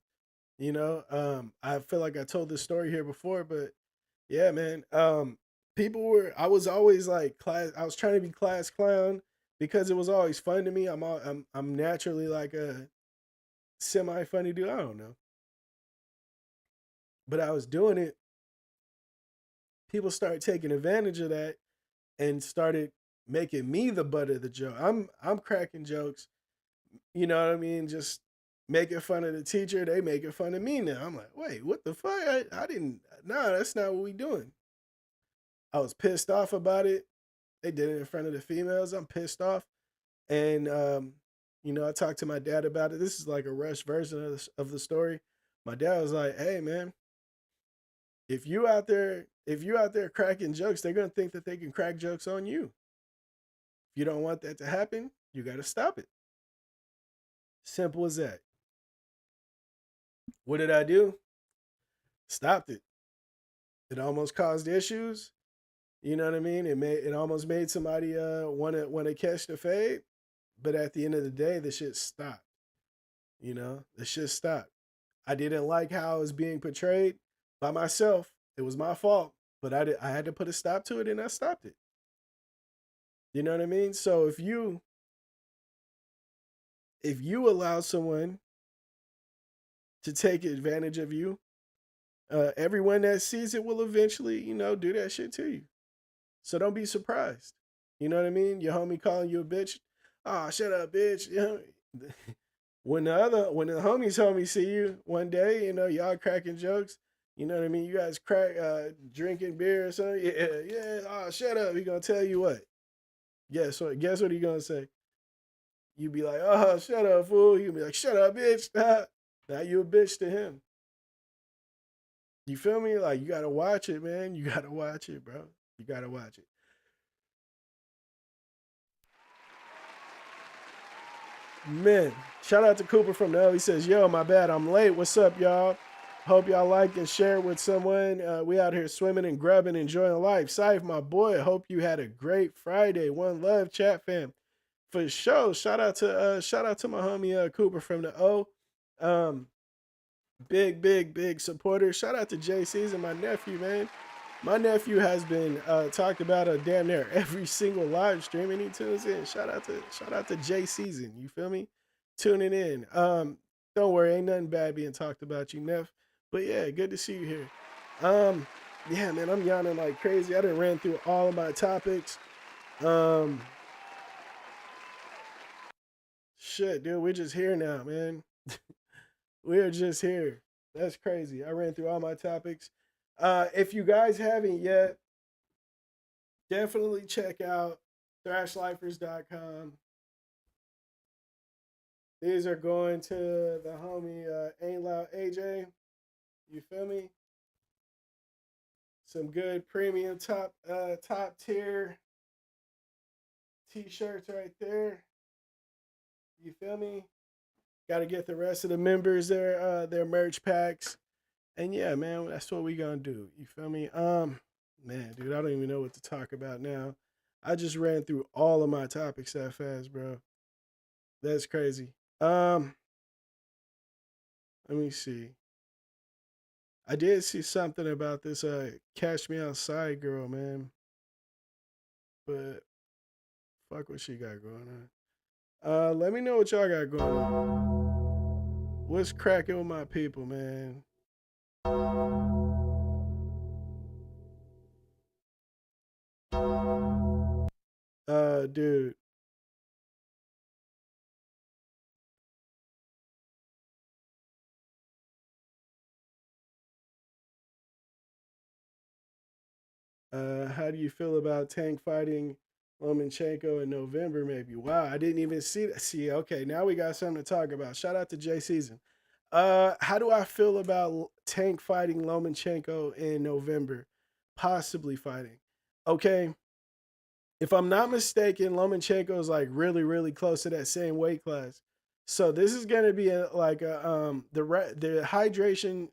I feel like I told this story here before, but yeah, man. I was always like class. I was trying to be class clown because it was always fun to me. I'm naturally like a semi funny dude. I don't know, but I was doing it. People started taking advantage of that and started making me the butt of the joke. I'm cracking jokes, you know what I mean? Just making fun of the teacher. They making fun of me now. I'm like, wait, what the fuck? I didn't. Nah, that's not what we doing. I was pissed off about it. They did it in front of the females. I'm pissed off, and I talked to my dad about it. This is like a rush version of the story. My dad was like, "Hey, man, if you out there cracking jokes, they're gonna think that they can crack jokes on you. If you don't want that to happen, you got to stop it. Simple as that." What did I do? Stopped it. It almost caused issues. You know what I mean? It almost made somebody wanna catch the fade. But at the end of the day, the shit stopped. The shit stopped. I didn't like how it was being portrayed by myself. It was my fault, but I had to put a stop to it, and I stopped it. You know what I mean? So if you allow someone to take advantage of you, everyone that sees it will eventually, do that shit to you. So don't be surprised. You know what I mean? Your homie calling you a bitch. Ah, shut up, bitch. When the homies see you one day, y'all cracking jokes. You know what I mean? You guys drinking beer or something. Yeah, yeah. Oh, shut up. He gonna tell you what? Guess what he gonna say? You be like, oh, shut up, fool. He'll be like, shut up, bitch. Now you a bitch to him. You feel me? Like, you gotta watch it, man. You gotta watch it, bro. You gotta watch it. Man, shout out to Cooper from the L. He says, yo, my bad, I'm late. What's up, y'all? Hope y'all liked and shared with someone. We out here swimming and grubbing, enjoying life. Saif, my boy, hope you had a great Friday. One love, chat fam. For sure. Shout out to my homie Cooper from the O. Big supporter. Shout out to JC's and my nephew, man. My nephew has been talked about damn near every single live stream, and he tunes in. Shout out to Jay Season. You feel me? Tuning in. Don't worry, ain't nothing bad being talked about you, Neff. But yeah, good to see you here. Yeah, man, I'm yawning like crazy. I done ran through all of my topics. Shit, dude, we're just here now, man. We're just here. That's crazy. I ran through all my topics. If you guys haven't yet, definitely check out thrashlifers.com. These are going to the homie Ain't Loud AJ. You feel me? Some good premium top tier t-shirts right there. You feel me? Got to get the rest of the members their merch packs. And yeah, man, that's what we gonna do. You feel me? Man, dude, I don't even know what to talk about now. I just ran through all of my topics that fast, bro. That's crazy. Let me see. I did see something about this Catch Me Outside girl, man. But fuck what she got going on. Let me know what y'all got going on. What's cracking with my people, man? Dude. How do you feel about Tank fighting Lomachenko in November? Maybe. Wow, I didn't even see that. See, okay, now we got something to talk about. Shout out to Jay Season. How do I feel about Tank fighting Lomachenko in November? Possibly fighting. Okay, if I'm not mistaken, Lomachenko is like really close to that same weight class. So this is gonna be the hydration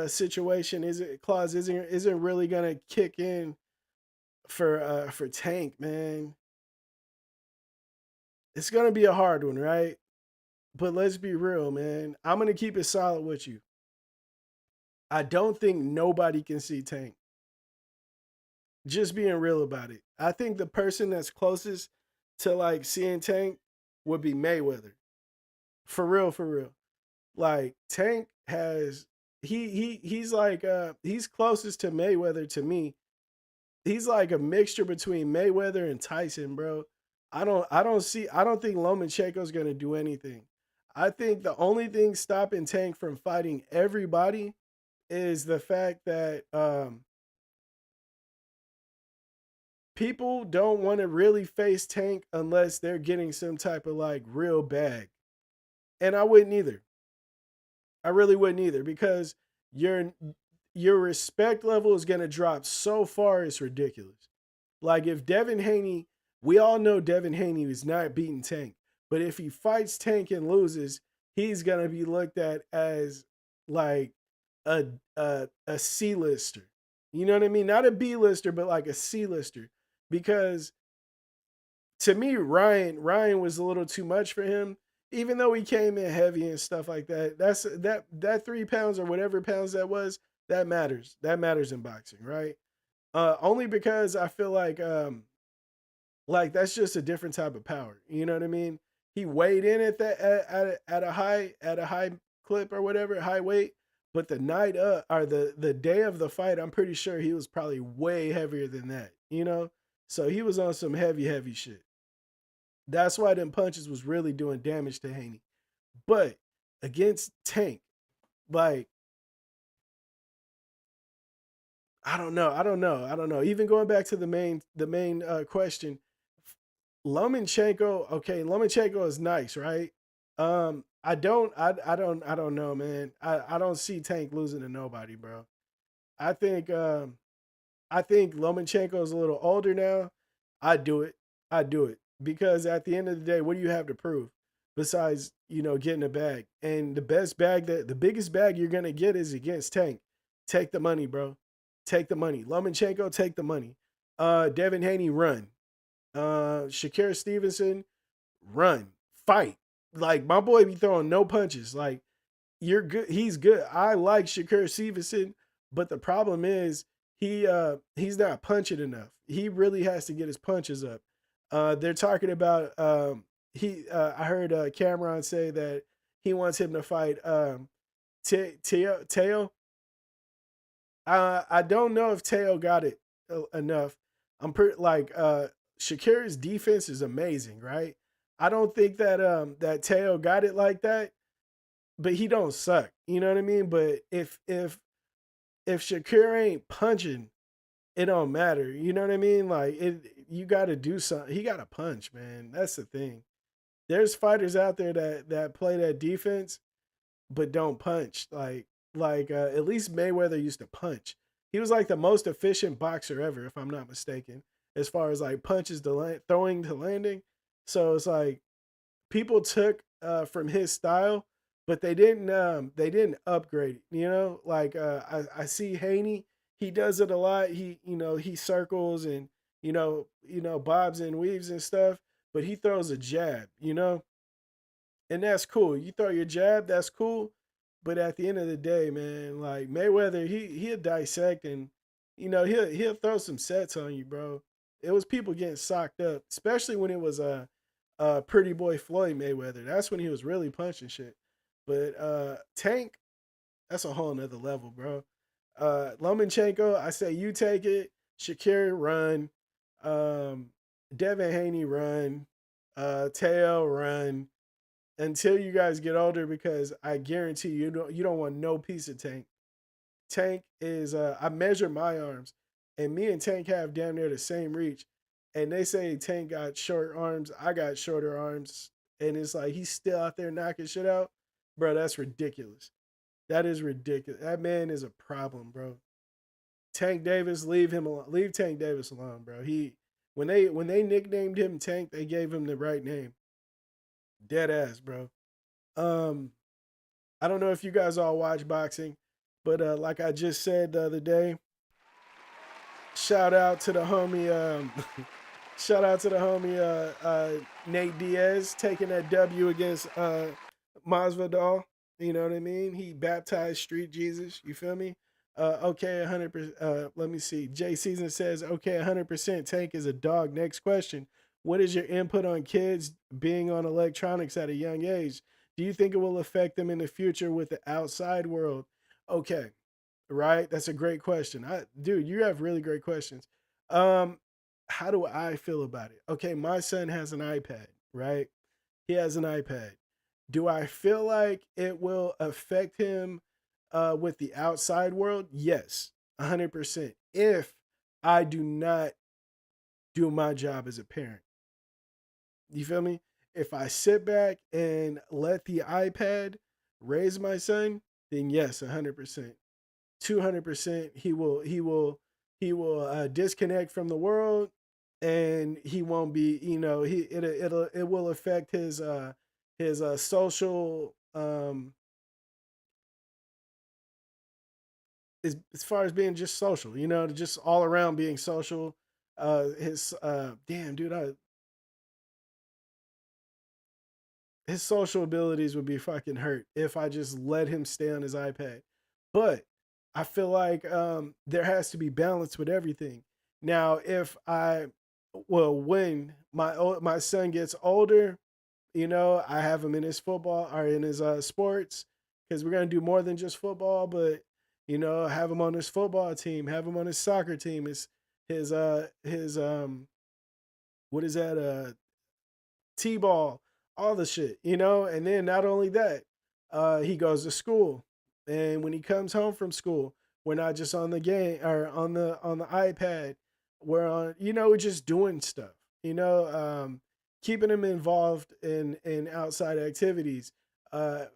situation isn't really gonna kick in for Tank, man. It's gonna be a hard one, right? But let's be real, man. I'm gonna keep it solid with you. I don't think nobody can see Tank. Just being real about it. I think the person that's closest to like seeing Tank would be Mayweather. For real, for real. Like Tank has he's like he's closest to Mayweather to me. He's like a mixture between Mayweather and Tyson, bro. I don't think Lomachenko's gonna do anything. I think the only thing stopping Tank from fighting everybody is the fact that people don't want to really face Tank unless they're getting some type of like real bag. And I wouldn't either. I really wouldn't either because your your respect level is gonna drop so far it's ridiculous. Like if Devin Haney, we all know Devin Haney is not beating Tank, but if he fights Tank and loses, he's gonna be looked at as like a a C lister. You know what I mean? Not a B lister, but like a C lister. Because to me, Ryan was a little too much for him. Even though he came in heavy and stuff like that, that 3 pounds or whatever pounds that was, that matters. That matters in boxing, right? Only because I feel like that's just a different type of power. You know what I mean? He weighed in at that at a high clip or whatever, high weight. But the night or the day of the fight, I'm pretty sure he was probably way heavier than that. You know, so he was on some heavy shit. That's why them punches was really doing damage to Haney. But against Tank, like I don't know. Even going back to the main question, Lomachenko. Okay, Lomachenko is nice, right? I don't know, man. I don't see Tank losing to nobody, bro. I think I think Lomachenko is a little older now. I do it. I do it because at the end of the day, what do you have to prove besides getting a bag? And the biggest bag you're gonna get is against Tank. Take the money, bro. Take the money. Lomachenko, take the money. Devin Haney, run. Shakir Stevenson, run. Fight. Like my boy be throwing no punches. Like you're good. He's good. I like Shakur Stevenson, but the problem is he's not punching enough. He really has to get his punches up. They're talking about I heard Cameron say that he wants him to fight Teo. I don't know if Teo got it enough. I'm pretty like Shakir's defense is amazing, right? I don't think that that Teo got it like that, but he don't suck. You know what I mean? But if Shakir ain't punching, it don't matter. You know what I mean? Like you got to do something. He got to punch, man. That's the thing. There's fighters out there that play that defense but don't punch. Like at least Mayweather used to punch. He was like the most efficient boxer ever, if I'm not mistaken, as far as like punches to throwing to landing. So it's like people took from his style, but they didn't upgrade it. Like I see Haney, he does it a lot. He circles and bobs and weaves and stuff, but he throws a jab. And that's cool. You throw your jab, that's cool. But at the end of the day, man, like Mayweather, he'll dissect and he'll throw some sets on you, bro. It was people getting socked up, especially when it was Pretty Boy Floyd Mayweather. That's when he was really punching shit. But Tank, that's a whole nother level, bro. Lomachenko, I say you take it. Shakir, run. Devin Haney, run. Teo, run until you guys get older because I guarantee you don't want no piece of Tank. Tank is I measure my arms and me and Tank have damn near the same reach. And they say Tank got short arms, I got shorter arms, and it's like he's still out there knocking shit out. Bro, that's ridiculous. That is ridiculous. That man is a problem, bro. Tank Davis, leave him alone. Leave Tank Davis alone, bro. When they nicknamed him Tank, they gave him the right name. Dead ass, bro. Um, I don't know if you guys all watch boxing, but like I just said the other day, shout out to the homie Shout out to the homie Nate Diaz taking that W against Masvidal. You know what I mean? He baptized Street Jesus. You feel me? Okay, 100%. Let me see. Jay Season says, okay, 100%. Tank is a dog. Next question. What is your input on kids being on electronics at a young age? Do you think it will affect them in the future with the outside world? Okay, right? That's a great question. Dude, you have really great questions. Um, how do I feel about it? Okay, my son has an iPad, right? He has an iPad. Do I feel like it will affect him with the outside world? Yes, 100%. If I do not do my job as a parent, you feel me? If I sit back and let the iPad raise my son, then yes, 100%. 200%. He will disconnect from the world, and he won't be, it will affect his social, as far as being just social, just all around being social. His damn dude, his social abilities would be fucking hurt if I just let him stay on his iPad. But I feel like there has to be balance with everything. Now, when my son gets older, I have him in his football or in his sports, because we're gonna do more than just football. But have him on his football team, have him on his soccer team, his what is that, t-ball, all the shit, and then not only that, he goes to school, and when he comes home from school, we're not just on the game or on the iPad. We're on, we're just doing stuff, keeping him involved in outside activities. uh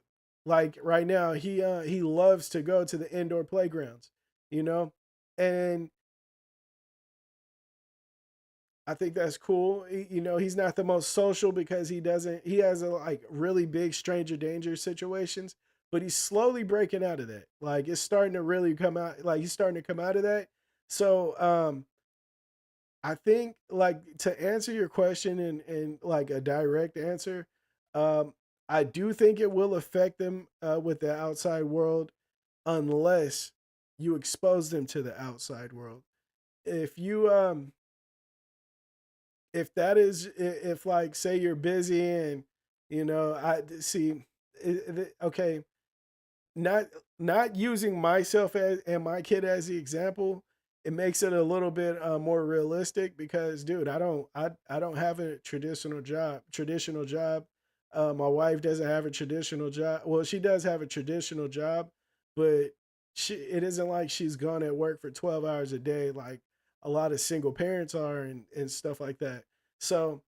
like right now, he loves to go to the indoor playgrounds, you know and I think that's cool. He's not the most social because he has like really big stranger danger situations, but he's slowly breaking out of that. Like, it's starting to really come out, like he's starting to come out of that. So, I think, like, to answer your question and like a direct answer, um, I do think it will affect them with the outside world, unless you expose them to the outside world. If you if that is, if, like, say you're busy, and I see, okay, not not using myself and my kid as the example, it makes it a little bit more realistic, because, dude, I don't have a traditional job. My wife doesn't have a traditional job. Well, she does have a traditional job, but it isn't like she's gone at work for 12 hours a day, like a lot of single parents are, and stuff like that. So,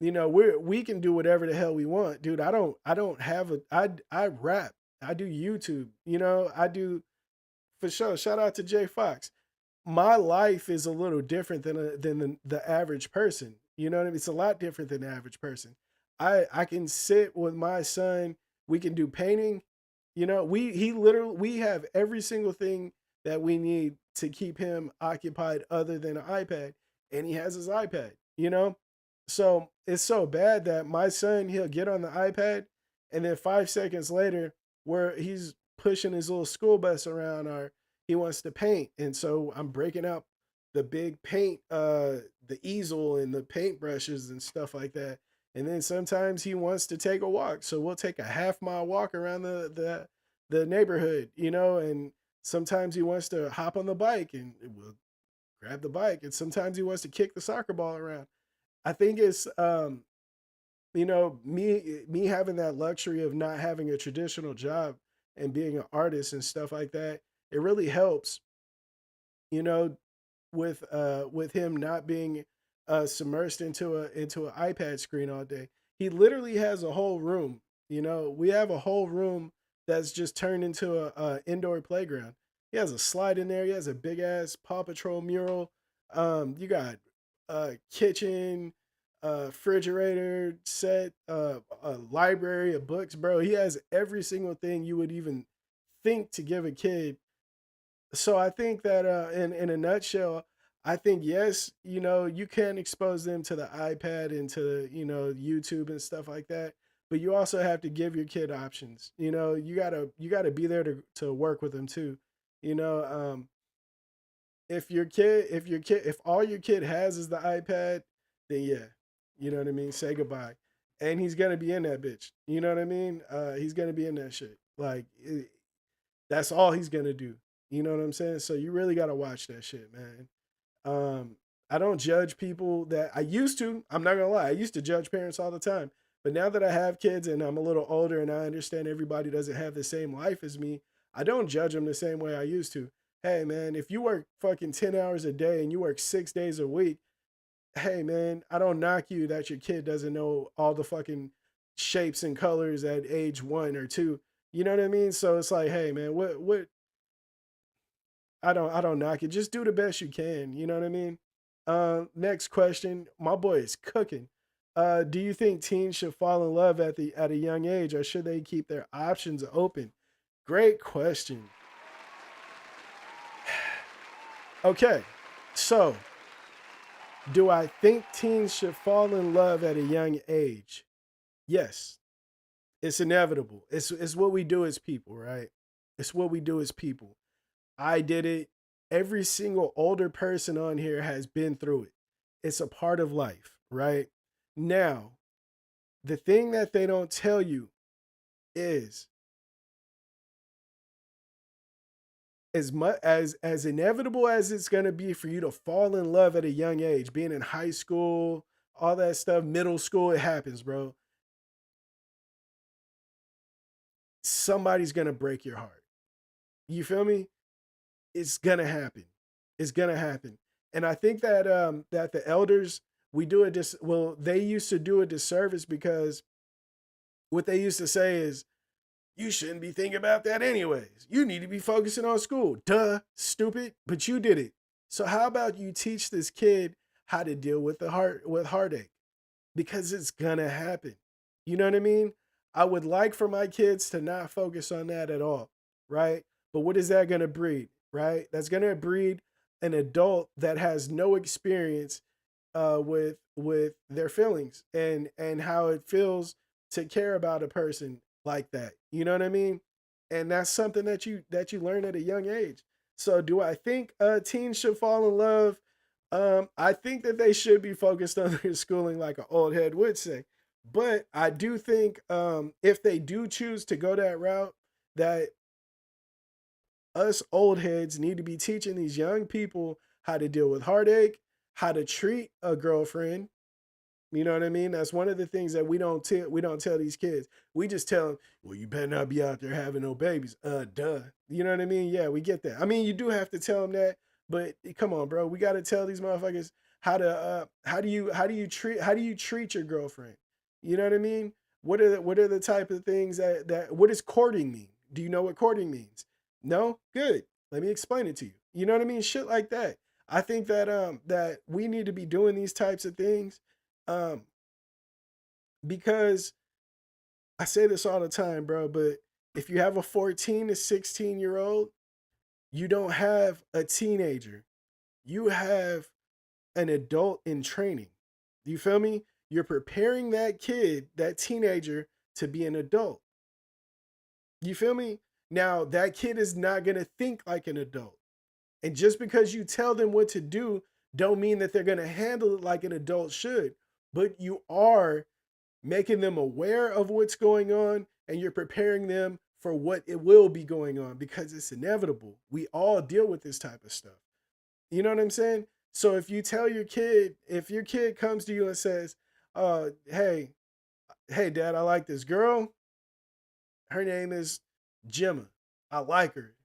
we can do whatever the hell we want, dude. I don't have I rap. I do YouTube. I do, for sure. Shout out to Jay Fox. My life is a little different than the average person. You know what I mean? It's a lot different than the average person. I can sit with my son. We can do painting. We have every single thing that we need to keep him occupied, other than an iPad, and he has his iPad. So it's so bad that my son, he'll get on the iPad, and then 5 seconds later, where he's pushing his little school bus around, or he wants to paint. And so I'm breaking out the big paint, the easel and the paint brushes and stuff like that. And then sometimes he wants to take a walk. So we'll take a half-mile walk around the neighborhood, and sometimes he wants to hop on the bike, and we'll grab the bike. And sometimes he wants to kick the soccer ball around. I think it's, me having that luxury of not having a traditional job and being an artist and stuff like that. It really helps, you know, with him not being submersed into an iPad screen all day. He literally has a whole room. We have a whole room that's just turned into a indoor playground. He has a slide in there. He has a big ass Paw Patrol mural. You got kitchen, refrigerator set, a library of books, bro. He has every single thing you would even think to give a kid. So I think that, in a nutshell, I think yes, you can expose them to the iPad and to, YouTube and stuff like that. But you also have to give your kid options. You gotta be there to work with them too. You know, if all your kid has is the iPad, then yeah, you know what I mean. Say goodbye, and he's gonna be in that bitch. You know what I mean? He's gonna be in that shit. Like that's all he's gonna do. You know what I'm saying? So you really gotta watch that shit, man. Um, I don't judge people that I used to. I'm not gonna lie. I used to judge parents all the time. But now that I have kids and I'm a little older and I understand everybody doesn't have the same life as me, I don't judge them the same way I used to. Hey man, if you work fucking 10 hours a day and you work 6 days a week, hey man, I don't knock you that your kid doesn't know all the fucking shapes and colors at age 1 or 2. You know what I mean? So it's like, hey man, what I don't knock it. Just do the best you can. You know what I mean? Next question. My boy is cooking. Do you think teens should fall in love at a young age, or should they keep their options open? Great question. Okay, so do I think teens should fall in love at a young age? Yes, it's inevitable. It's what we do as people, right? It's what we do as people. I did it. Every single older person on here has been through it. It's a part of life, right? Now, the thing that they don't tell you is as much as inevitable as it's going to be for you to fall in love at a young age, being in high school, all that stuff, middle school, it happens, bro. Somebody's going to break your heart. You feel me? It's going to happen. It's going to happen. And I think that the elders, we do it well, they used to do a disservice because what they used to say is, you shouldn't be thinking about that anyways. You need to be focusing on school. Duh, stupid, but you did it. So how about you teach this kid how to deal with heartache? Because it's gonna happen. You know what I mean? I would like for my kids to not focus on that at all, right? But what is that gonna breed, right? That's gonna breed an adult that has no experience with their feelings and how it feels to care about a person like that. You know what I mean? And that's something that you learn at a young age. So do I think teens should fall in love? I think that they should be focused on their schooling like an old head would say. But I do think if they do choose to go that route, that us old heads need to be teaching these young people how to deal with heartache, how to treat a girlfriend. You know what I mean? That's one of the things that we don't tell these kids. We just tell them, well, you better not be out there having no babies. Duh. You know what I mean? Yeah, we get that. I mean, you do have to tell them that, but come on, bro. We got to tell these motherfuckers how do you treat your girlfriend? You know what I mean? What are the type of things that what does courting mean? Do you know what courting means? No? Good. Let me explain it to you. You know what I mean? Shit like that. I think that we need to be doing these types of things um, because I say this all the time, bro, but if you have a 14 to 16-year-old, you don't have a teenager. You have an adult in training. Do you feel me? You're preparing that kid, that teenager, to be an adult. You feel me? Now, that kid is not going to think like an adult. And just because you tell them what to do, don't mean that they're going to handle it like an adult should. But you are making them aware of what's going on and you're preparing them for what it will be going on because it's inevitable. We all deal with this type of stuff. You know what I'm saying? So if you tell your kid, if your kid comes to you and says, hey, dad, I like this girl. Her name is Gemma. I like her.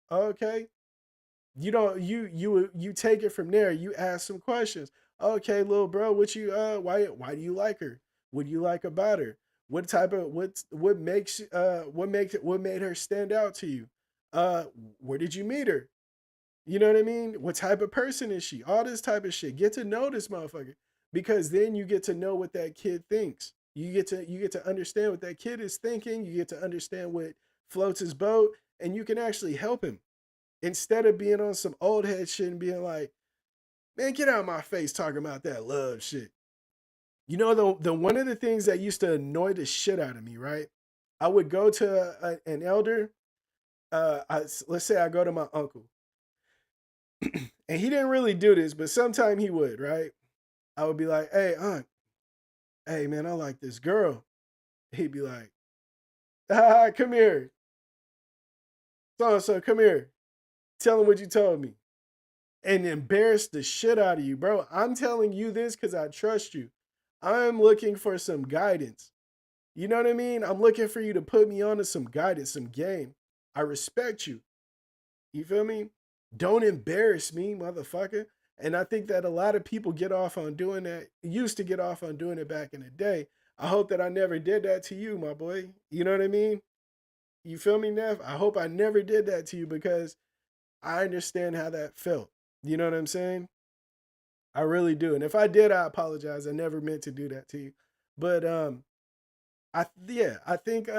Okay. You don't you take it from there. You ask some questions. Okay, little bro, why do you like her? What do you like about her? What made her stand out to you? Uh where did you meet her? You know what I mean? What type of person is she? All this type of shit. Get to know this motherfucker because then you get to know what that kid thinks. You get to understand what that kid is thinking. You get to understand what floats his boat, and you can actually help him instead of being on some old head shit and being like, Man, get out of my face talking about that love shit. You know, the one of the things that used to annoy the shit out of me, right? I would go to an elder. Let's say I go to my uncle, and he didn't really do this, but sometime he would, right? I would be like, "Hey, aunt, hey man, I like this girl." He'd be like, come here, so and so, come here, tell him what you told me, and embarrass the shit out of you, bro. I'm telling you this because I trust you. I'm looking for some guidance. You know what I mean? I'm looking for you to put me onto some guidance, some game. I respect you. You feel me? Don't embarrass me, motherfucker. And I think that a lot of people get off on doing that, used to get off on doing it back in the day. I hope that I never did that to you, my boy. You know what I mean? You feel me, Neff? I hope I never did that to you because I understand how that felt. You know what I'm saying? I really do. And if I did, I apologize. I never meant to do that to you. But I think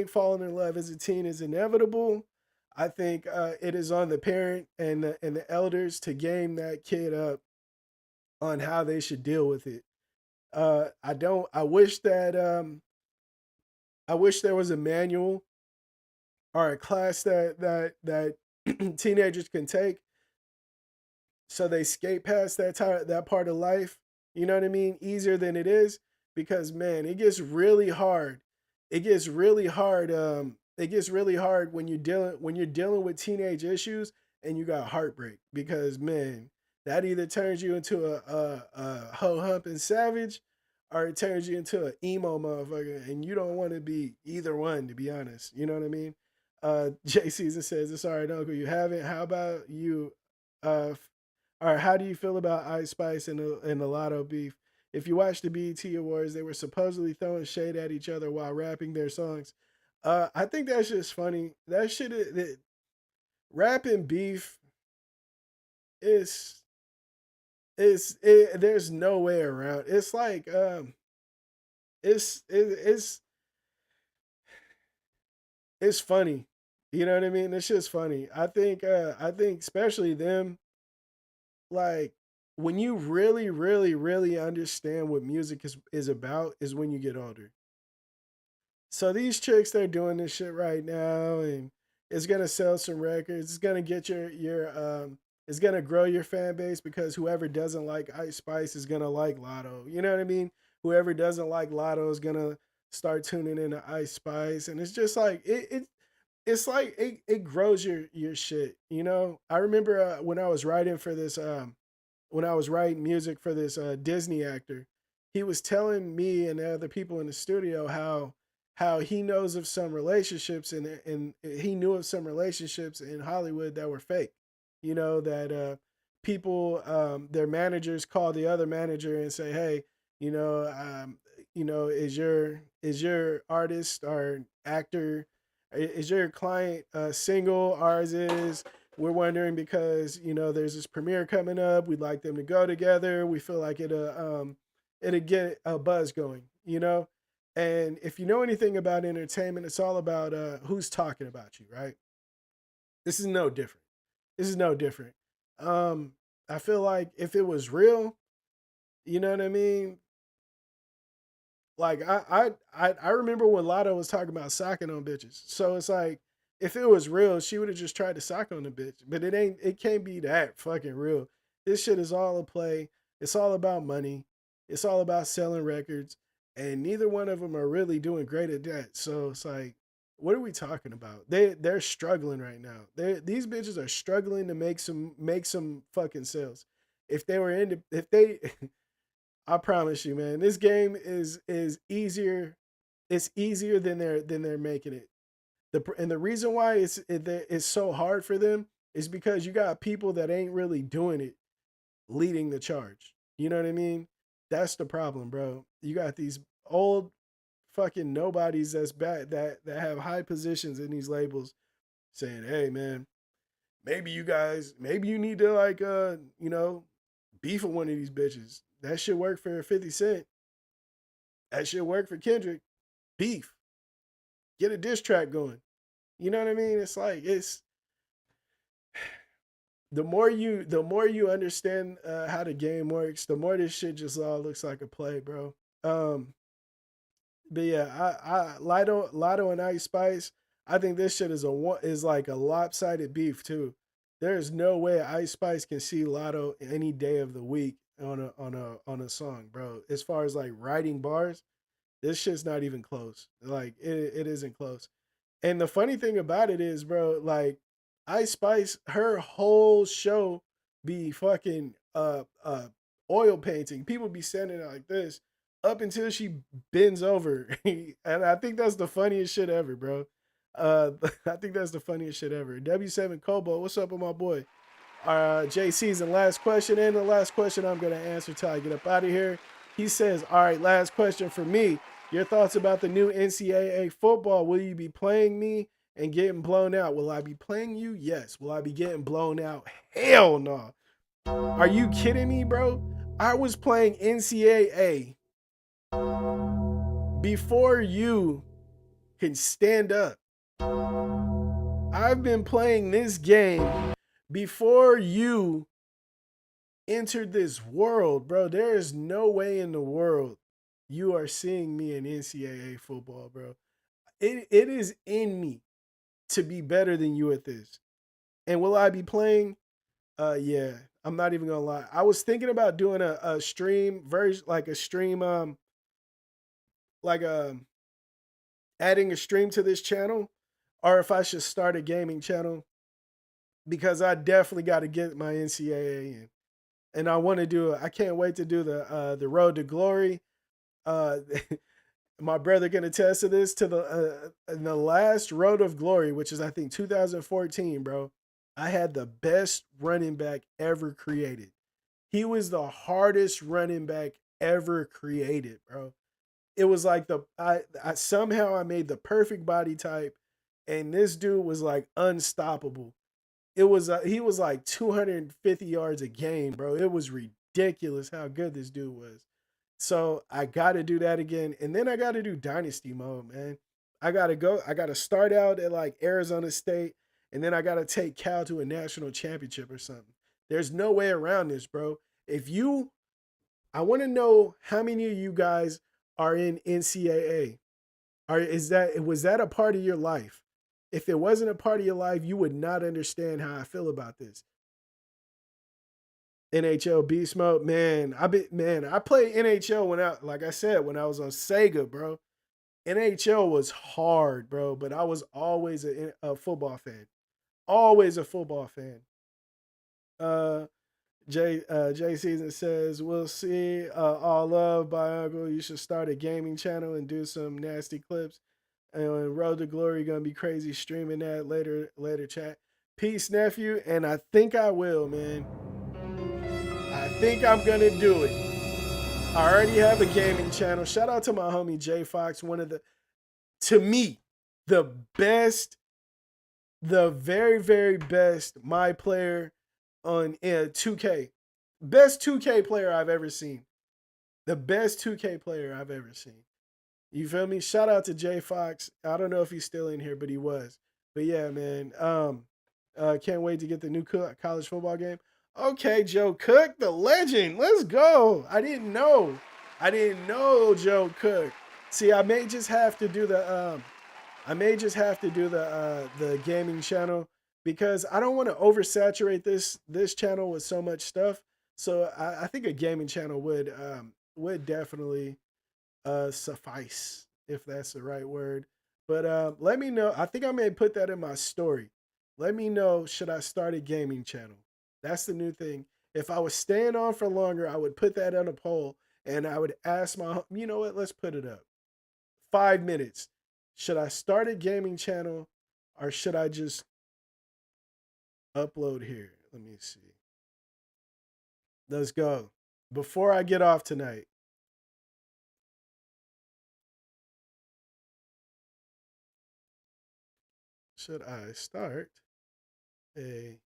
falling in love as a teen is inevitable. I think it is on the parent and the elders to game that kid up on how they should deal with it. I don't. I wish there was a manual or a class that teenagers can take so they skate past that part of life. You know what I mean? Easier than it is because man, it gets really hard. It gets really hard. It gets really hard when you're dealing with teenage issues and you got heartbreak because man, that either turns you into a ho humping savage or it turns you into an emo motherfucker, and you don't want to be either one, to be honest. You know what I mean? Jay Season says, "It's all right, Uncle. You haven't. How about you? Uh, all right, how do you feel about Ice Spice and the Lotto beef? If you watch the BET Awards, they were supposedly throwing shade at each other while rapping their songs. I think that's just funny. That shit, rapping beef is there's no way around. It's like it's it's funny. You know what I mean? It's just funny. I think especially them like when you really, really, really understand what music is about is when you get older. So these chicks, they're doing this shit right now, and it's gonna sell some records. It's gonna get it's gonna grow your fan base because whoever doesn't like Ice Spice is gonna like Lotto. You know what I mean? Whoever doesn't like Lotto is gonna start tuning into Ice Spice, and it's just like it's like it grows your shit. You know, I remember when I was writing music for this Disney actor, he was telling me and the other people in the studio how he knows of some relationships and he knew of some relationships in Hollywood that were fake. You know that people their managers call the other manager and say, "Hey, you know, is your artist or actor is your client single? Ours is. We're wondering because there's this premiere coming up. We'd like them to go together. We feel like it'll get a buzz going. And if you know anything about entertainment, it's all about who's talking about you, right? This is no different. This is no different. Um, I feel like if it was real, you know what I mean. Like I remember when Lotto was talking about socking on bitches. So it's like if it was real, she would have just tried to sock on the bitch. But it ain't. It can't be that fucking real. This shit is all a play. It's all about money. It's all about selling records, and neither one of them are really doing great at that. So it's like, what are we talking about? They're struggling right now. These bitches are struggling to make some fucking sales. If they were in, if they I promise you, man. This game is easier. It's easier than they're making it. And the reason why it's so hard for them is because you got people that ain't really doing it leading the charge. You know what I mean? That's the problem, bro. You got these old fucking nobodies that's bad that have high positions in these labels saying, "Hey, man, maybe you need to like beef with one of these bitches. That shit work for 50 Cent. That shit work for Kendrick. Beef. Get a diss track going." You know what I mean? It's like the more you understand how the game works, the more this shit just all looks like a play, bro. Um, but yeah, Lotto and Ice Spice. I think this shit is like a lopsided beef too. There is no way Ice Spice can see Lotto any day of the week on a song, bro. As far as like writing bars, this shit's not even close. Like it isn't close. And the funny thing about it is, bro, like Ice Spice, her whole show be fucking oil painting. People be standing there like this up until she bends over. And I think that's the funniest shit ever, bro. I think that's the funniest shit ever. W7 Kobo, what's up with my boy? JC's and last question, and the last question I'm gonna answer till I get up out of here. He says, "All right, last question for me. Your thoughts about the new NCAA football? Will you be playing me and getting blown out? Will I be playing you? Yes. Will I be getting blown out? Hell no. Are you kidding me, bro? I was playing NCAA before you can stand up. I've been playing this game before you entered this world, bro. There is no way in the world you are seeing me in NCAA football, bro. It is in me to be better than you at this. And will I be playing? Yeah. I'm not even gonna lie. I was thinking about doing a stream version, like a stream, like adding a stream to this channel, or if I should start a gaming channel because I definitely got to get my NCAA in, and I want to do it. I can't wait to do the Road to Glory. Uh, my brother can attest to this. To the in the last Road of Glory, which is I think 2014, bro. I had the best running back ever created. He was the hardest running back ever created, bro. It was like I somehow I made the perfect body type, and this dude was like unstoppable. It was he was like 250 yards a game, bro. It was ridiculous how good this dude was. So I got to do that again, and then I got to do dynasty mode, man. I got to go. I got to start out at like Arizona State, and then I got to take Cal to a national championship or something. There's no way around this, bro. If you, I want to know how many of you guys are in NCAA. Or is that was that a part of your life? If it wasn't a part of your life, you would not understand how I feel about this. NHL Beast Mode, man. I played NHL when I like I said when I was on Sega, bro. NHL was hard, bro, but I was always a football fan. Always a football fan. Uh Jay Season says, "We'll see. All love by Uncle. You should start a gaming channel and do some nasty clips. And Road to Glory gonna be crazy streaming that later chat. Peace, nephew. And I think I will, man. I think I'm gonna do it. I already have a gaming channel. Shout out to my homie Jay Fox, one of the to me, the best, the very, very best my player on 2K. Best 2K player I've ever seen. The best 2K player I've ever seen. You feel me? Shout out to Jay Fox. I don't know if he's still in here, but he was. But yeah, man. Can't wait to get the new college football game. Okay, Joe Cook, the legend. Let's go. I didn't know. I didn't know Joe Cook. See, I may just have to do the gaming channel because I don't want to oversaturate this channel with so much stuff. So I think a gaming channel would definitely suffice, if that's the right word. But let me know. I think I may put that in my story. Let me know, should I start a gaming channel? That's the new thing. If I was staying on for longer, I would put that on a poll and I would ask you know what, let's put it up. 5 minutes. Should I start a gaming channel or should I just upload here? Let me see. Let's go. Before I get off tonight, should I start a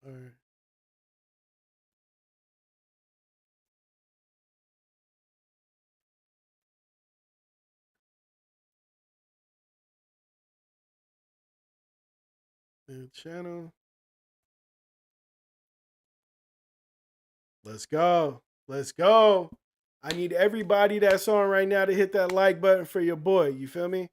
or New channel. Let's go. Let's go. I need everybody that's on right now to hit that like button for your boy. You feel me?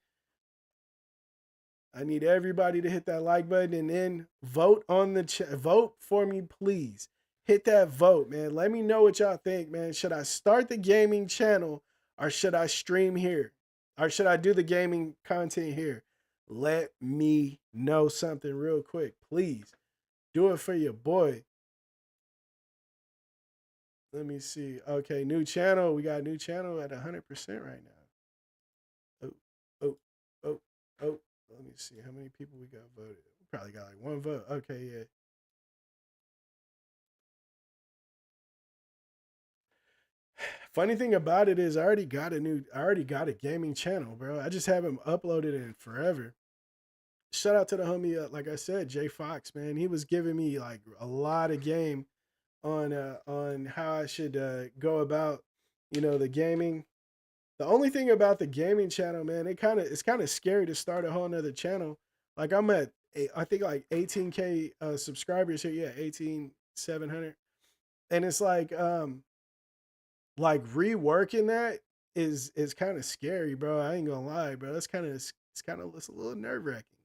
I need everybody to hit that like button and then vote on the vote for me, please. Hit that vote, man. Let me know what y'all think, man. Should I start the gaming channel or should I stream here? Or should I do the gaming content here? Let me know something real quick, please. Do it for your boy. Let me see. Okay, new channel. We got a new channel at 100% right now. Oh, oh, oh, oh. Let me see how many people we got voted. We probably got like one vote. Okay, yeah. Funny thing about it is I already got a gaming channel, bro. I just haven't uploaded it in forever. Shout out to the homie, like I said, Jay Fox, man. He was giving me like a lot of game on how I should go about, the gaming. The only thing about the gaming channel, man, it's kind of scary to start a whole nother channel. Like I'm at, I think like 18K subscribers here. Yeah, 18,700, and it's like reworking that is kind of scary, bro. I ain't gonna lie, bro. It's a little nerve wracking,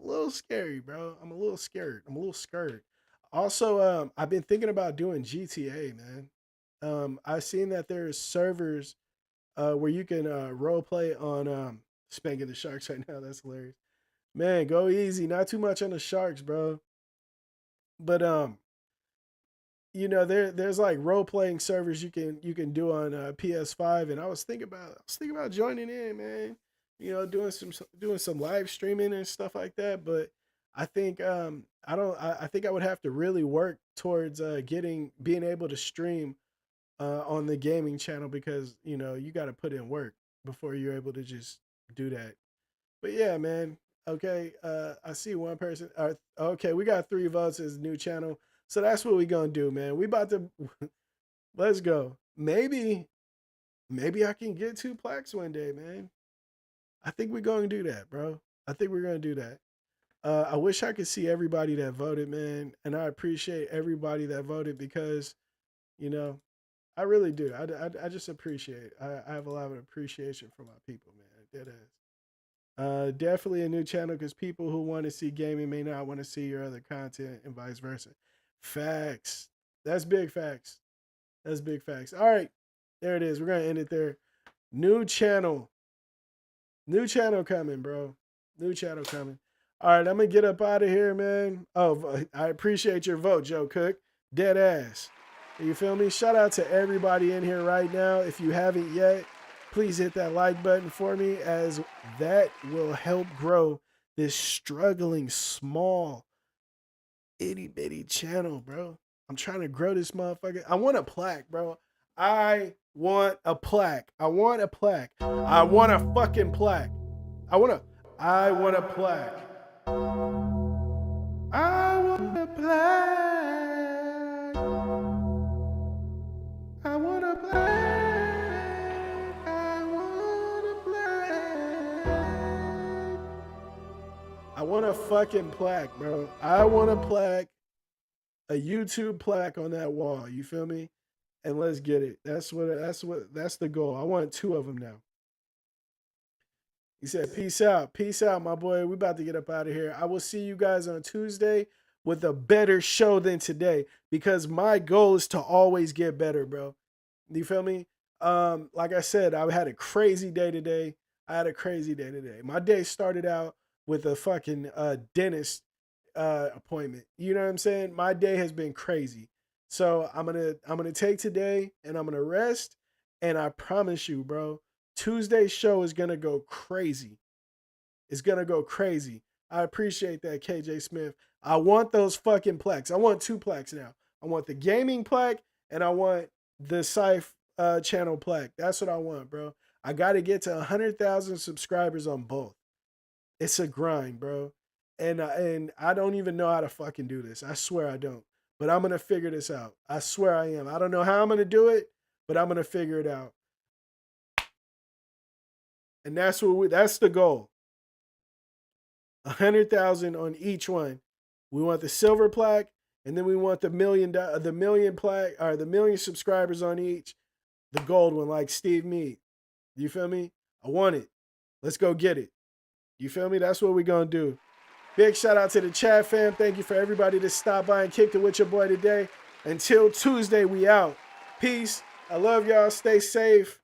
a little scary, bro. I'm a little scared. I'm a little scared. Also, I've been thinking about doing GTA, man. I've seen that there's servers where you can role play on spanking the sharks right now. That's hilarious, man. Go easy, not too much on the sharks, bro. But there's like role playing servers you can do on PS5, and I was thinking about joining in, man. Doing some live streaming and stuff like that. But I think I think I would have to really work towards being able to stream on the gaming channel because you got to put in work before you're able to just do that. But yeah, man. Okay, I see one person. Okay, we got 3 votes as new channel, so that's what we gonna do, man. We about to let's go. Maybe I can get 2 plaques one day, man. I think we're gonna do that, bro. I think we're gonna do that. I wish I could see everybody that voted, man, and I appreciate everybody that voted because you know I really do. I just appreciate. I have a lot of appreciation for my people, man. Dead ass. Definitely a new channel because people who want to see gaming may not want to see your other content and vice versa. Facts. That's big facts. That's big facts. All right, there it is. We're gonna end it there. New channel. New channel coming, bro. New channel coming. All right, I'm gonna get up out of here, man. Oh, I appreciate your vote, Joe Cook. Dead ass. You feel me? Shout out to everybody in here right now. If you haven't yet, please hit that like button for me, as that will help grow this struggling, small, itty bitty channel, bro. I'm trying to grow this motherfucker. I want a plaque, bro. I want a plaque. I want a plaque. I want a fucking plaque. I want a plaque. I want a plaque. I want a plaque. I want a plaque. I want a fucking plaque, bro. I want a plaque. A YouTube plaque on that wall. You feel me? And let's get it. That's the goal. I want 2 of them now. He said, peace out. Peace out, my boy. We about to get up out of here. I will see you guys on Tuesday with a better show than today because my goal is to always get better, bro. You feel me? Like I said, I had a crazy day today. My day started out with a fucking dentist appointment. You know what I'm saying? My day has been crazy. So I'm gonna take today and I'm gonna rest. And I promise you, bro, Tuesday's show is gonna go crazy. It's gonna go crazy. I appreciate that, KJ Smith. I want those fucking plaques. I want 2 plaques now. I want the gaming plaque and I want the Scythe channel plaque. That's what I want, bro. I gotta get to 100,000 subscribers on both. It's a grind, bro. And I don't even know how to fucking do this. I swear I don't. But I'm gonna figure this out. I swear I am. I don't know how I'm gonna do it, but I'm gonna figure it out. And that's the goal. 100,000 on each one. We want the silver plaque, and then we want the million plaque, or the million subscribers on each. The gold one, like Steve Mead. You feel me? I want it. Let's go get it. You feel me? That's what we're gonna do. Big shout out to the chat fam. Thank you for everybody that stopped by and kicked it with your boy today. Until Tuesday, we out. Peace. I love y'all. Stay safe.